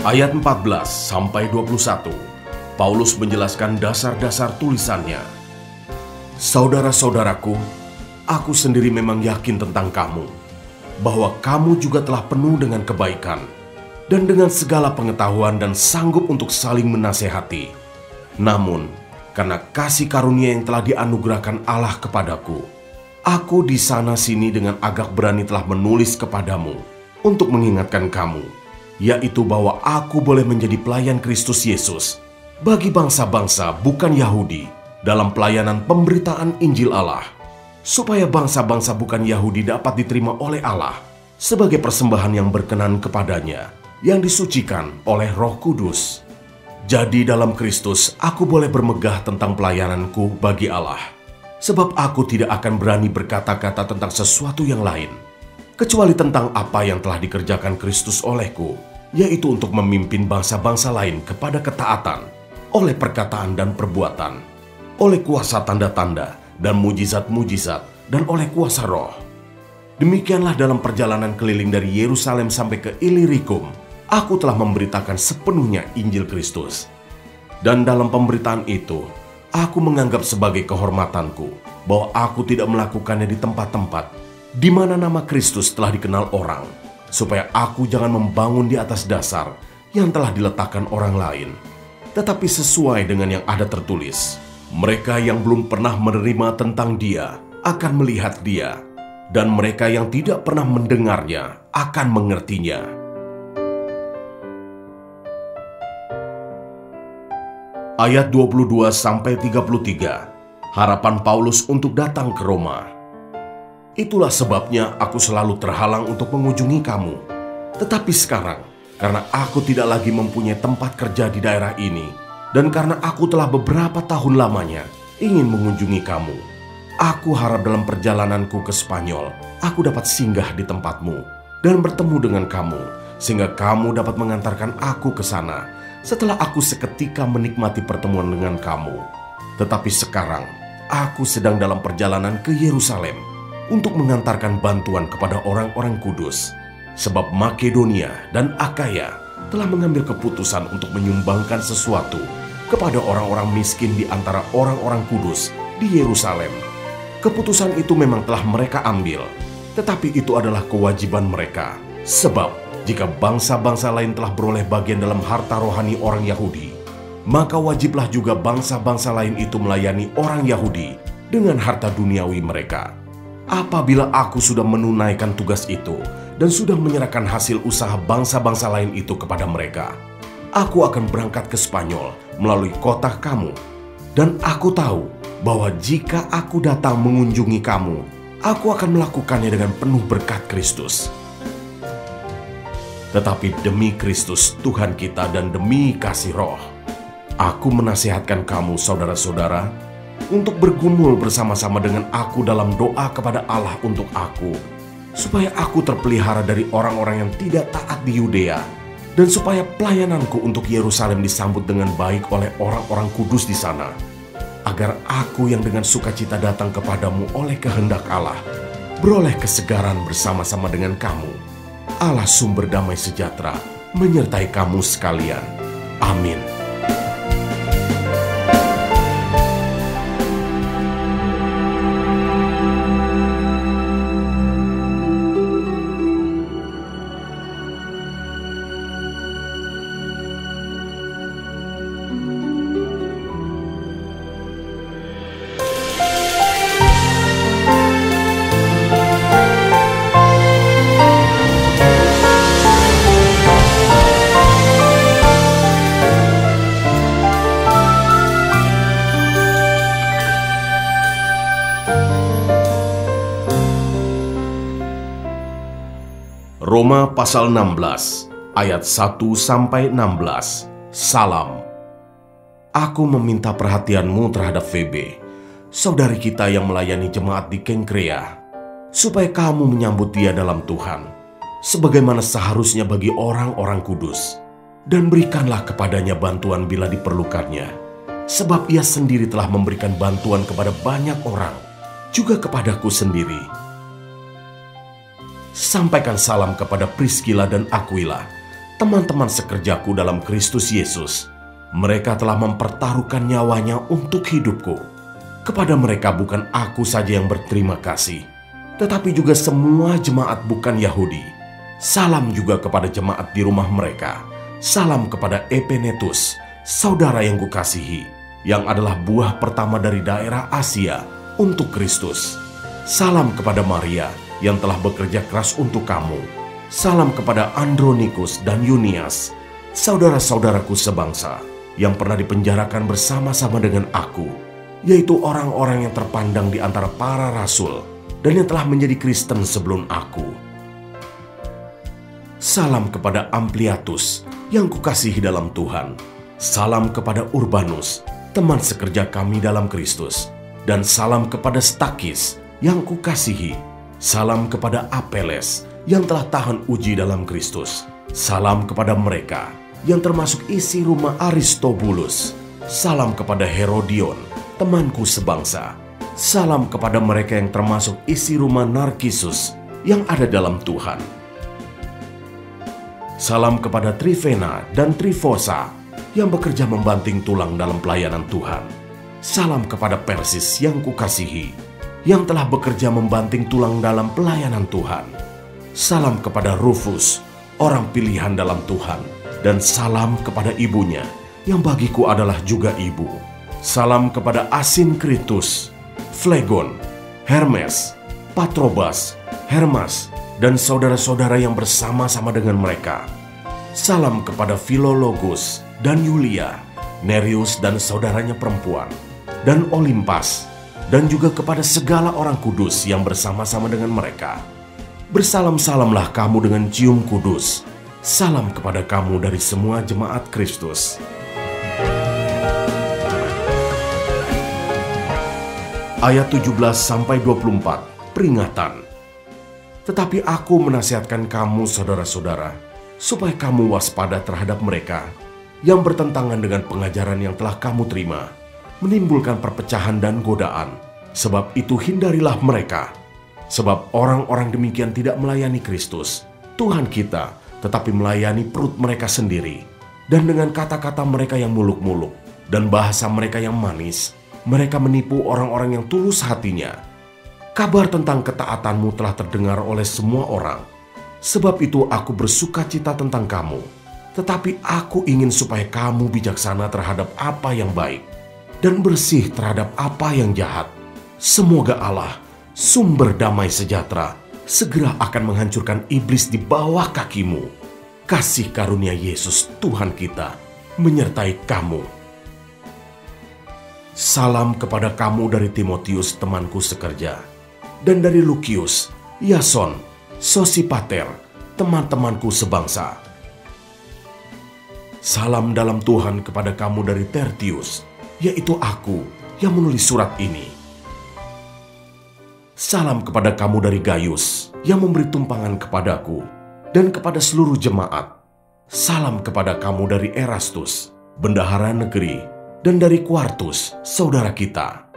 Ayat 14-21, Paulus menjelaskan dasar-dasar tulisannya. Saudara-saudaraku, aku sendiri memang yakin tentang kamu, bahwa kamu juga telah penuh dengan kebaikan, dan dengan segala pengetahuan dan sanggup untuk saling menasehati. Namun, karena kasih karunia yang telah dianugerahkan Allah kepadaku, aku di sana-sini dengan agak berani telah menulis kepadamu untuk mengingatkan kamu, yaitu bahwa aku boleh menjadi pelayan Kristus Yesus bagi bangsa-bangsa bukan Yahudi dalam pelayanan pemberitaan Injil Allah, supaya bangsa-bangsa bukan Yahudi dapat diterima oleh Allah sebagai persembahan yang berkenan kepadanya, yang disucikan oleh Roh Kudus. Jadi dalam Kristus aku boleh bermegah tentang pelayananku bagi Allah, sebab aku tidak akan berani berkata-kata tentang sesuatu yang lain, kecuali tentang apa yang telah dikerjakan Kristus olehku, yaitu untuk memimpin bangsa-bangsa lain kepada ketaatan, oleh perkataan dan perbuatan, oleh kuasa tanda-tanda dan mujizat-mujizat, dan oleh kuasa Roh. Demikianlah dalam perjalanan keliling dari Yerusalem sampai ke Ilirikum, aku telah memberitakan sepenuhnya Injil Kristus. Dan dalam pemberitaan itu, aku menganggap sebagai kehormatanku bahwa aku tidak melakukannya di tempat-tempat di mana nama Kristus telah dikenal orang, supaya aku jangan membangun di atas dasar yang telah diletakkan orang lain, tetapi sesuai dengan yang ada tertulis. Mereka yang belum pernah menerima tentang Dia akan melihat Dia, dan mereka yang tidak pernah mendengarnya akan mengertinya. Ayat 22-33, harapan Paulus untuk datang ke Roma. Itulah sebabnya aku selalu terhalang untuk mengunjungi kamu. Tetapi sekarang, karena aku tidak lagi mempunyai tempat kerja di daerah ini, dan karena aku telah beberapa tahun lamanya ingin mengunjungi kamu, aku harap dalam perjalananku ke Spanyol, aku dapat singgah di tempatmu dan bertemu dengan kamu, sehingga kamu dapat mengantarkan aku ke sana setelah aku seketika menikmati pertemuan dengan kamu. Tetapi sekarang, aku sedang dalam perjalanan ke Yerusalem untuk mengantarkan bantuan kepada orang-orang kudus, sebab Makedonia dan Akaya telah mengambil keputusan untuk menyumbangkan sesuatu kepada orang-orang miskin di antara orang-orang kudus di Yerusalem. Keputusan itu memang telah mereka ambil, tetapi itu adalah kewajiban mereka. Sebab jika bangsa-bangsa lain telah beroleh bagian dalam harta rohani orang Yahudi, maka wajiblah juga bangsa-bangsa lain itu melayani orang Yahudi dengan harta duniawi mereka. Apabila aku sudah menunaikan tugas itu dan sudah menyerahkan hasil usaha bangsa-bangsa lain itu kepada mereka, aku akan berangkat ke Spanyol melalui kota kamu. Dan aku tahu bahwa jika aku datang mengunjungi kamu, aku akan melakukannya dengan penuh berkat Kristus. Tetapi demi Kristus Tuhan kita dan demi kasih Roh, aku menasihatkan kamu saudara-saudara untuk bergumul bersama-sama dengan aku dalam doa kepada Allah untuk aku, supaya aku terpelihara dari orang-orang yang tidak taat di Yudea, dan supaya pelayananku untuk Yerusalem disambut dengan baik oleh orang-orang kudus di sana, agar aku yang dengan sukacita datang kepadamu oleh kehendak Allah, beroleh kesegaran bersama-sama dengan kamu. Allah sumber damai sejahtera menyertai kamu sekalian. Amin. Roma pasal 16 ayat 1-16. Salam. Aku meminta perhatianmu terhadap Febe, saudari kita yang melayani jemaat di Kengkrea, supaya kamu menyambut dia dalam Tuhan, sebagaimana seharusnya bagi orang-orang kudus, dan berikanlah kepadanya bantuan bila diperlukannya, sebab ia sendiri telah memberikan bantuan kepada banyak orang, juga kepadaku sendiri. Sampaikan salam kepada Priskila dan Aquila, teman-teman sekerjaku dalam Kristus Yesus. Mereka telah mempertaruhkan nyawanya untuk hidupku. Kepada mereka bukan aku saja yang berterima kasih, tetapi juga semua jemaat bukan Yahudi. Salam juga kepada jemaat di rumah mereka. Salam kepada Epenetus, saudara yang kukasihi, yang adalah buah pertama dari daerah Asia untuk Kristus. Salam kepada Maria, yang telah bekerja keras untuk kamu. Salam kepada Andronikus dan Yunias, saudara-saudaraku sebangsa, yang pernah dipenjarakan bersama-sama dengan aku, yaitu orang-orang yang terpandang di antara para rasul, dan yang telah menjadi Kristen sebelum aku. Salam kepada Ampliatus, yang kukasihi dalam Tuhan. Salam kepada Urbanus, teman sekerja kami dalam Kristus. Dan salam kepada Stakis, yang kukasihi. Salam kepada Apeles yang telah tahan uji dalam Kristus. Salam kepada mereka yang termasuk isi rumah Aristobulus. Salam kepada Herodion, temanku sebangsa. Salam kepada mereka yang termasuk isi rumah Narkisus yang ada dalam Tuhan. Salam kepada Trifena dan Trifosa yang bekerja membanting tulang dalam pelayanan Tuhan. Salam kepada Persis yang kukasihi, yang telah bekerja membanting tulang dalam pelayanan Tuhan. Salam kepada Rufus, orang pilihan dalam Tuhan, dan salam kepada ibunya, yang bagiku adalah juga ibu. Salam kepada Asinkritus, Flegon, Hermes, Patrobas, Hermas, dan saudara-saudara yang bersama-sama dengan mereka. Salam kepada Filologus dan Yulia, Nereus dan saudaranya perempuan, dan Olimpas, dan juga kepada segala orang kudus yang bersama-sama dengan mereka. Bersalam-salamlah kamu dengan cium kudus. Salam kepada kamu dari semua jemaat Kristus. Ayat 17-24, peringatan. Tetapi aku menasihatkan kamu, saudara-saudara, supaya kamu waspada terhadap mereka yang bertentangan dengan pengajaran yang telah kamu terima, menimbulkan perpecahan dan godaan. Sebab itu hindarilah mereka. Sebab orang-orang demikian tidak melayani Kristus, Tuhan kita, tetapi melayani perut mereka sendiri. Dan dengan kata-kata mereka yang muluk-muluk dan bahasa mereka yang manis, mereka menipu orang-orang yang tulus hatinya. Kabar tentang ketaatanmu telah terdengar oleh semua orang. Sebab itu aku bersuka cita tentang kamu. Tetapi aku ingin supaya kamu bijaksana terhadap apa yang baik dan bersih terhadap apa yang jahat. Semoga Allah, sumber damai sejahtera, segera akan menghancurkan iblis di bawah kakimu. Kasih karunia Yesus Tuhan kita menyertai kamu. Salam kepada kamu dari Timotius temanku sekerja, dan dari Lukius, Yason, Sosipater, teman-temanku sebangsa. Salam dalam Tuhan kepada kamu dari Tertius, yaitu aku yang menulis surat ini. Salam kepada kamu dari Gaius yang memberi tumpangan kepadaku, dan kepada seluruh jemaat. Salam kepada kamu dari Erastus, bendahara negeri, dan dari Quartus, saudara kita.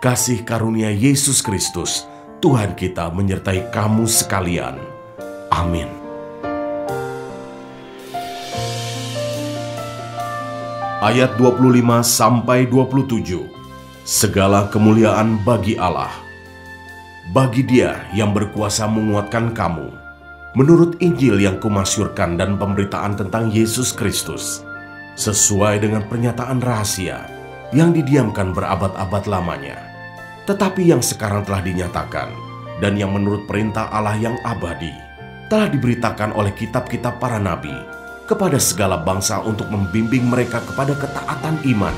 Kasih karunia Yesus Kristus, Tuhan kita menyertai kamu sekalian. Amin. Ayat 25-27. Segala kemuliaan bagi Allah, bagi Dia yang berkuasa menguatkan kamu, menurut Injil yang kumasyurkan dan pemberitaan tentang Yesus Kristus, sesuai dengan pernyataan rahasia yang didiamkan berabad-abad lamanya, tetapi yang sekarang telah dinyatakan, dan yang menurut perintah Allah yang abadi, telah diberitakan oleh kitab-kitab para nabi, kepada segala bangsa untuk membimbing mereka kepada ketaatan iman,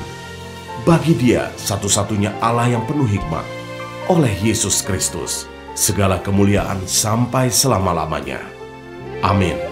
bagi Dia satu-satunya Allah yang penuh hikmat, oleh Yesus Kristus, segala kemuliaan sampai selama-lamanya. Amin.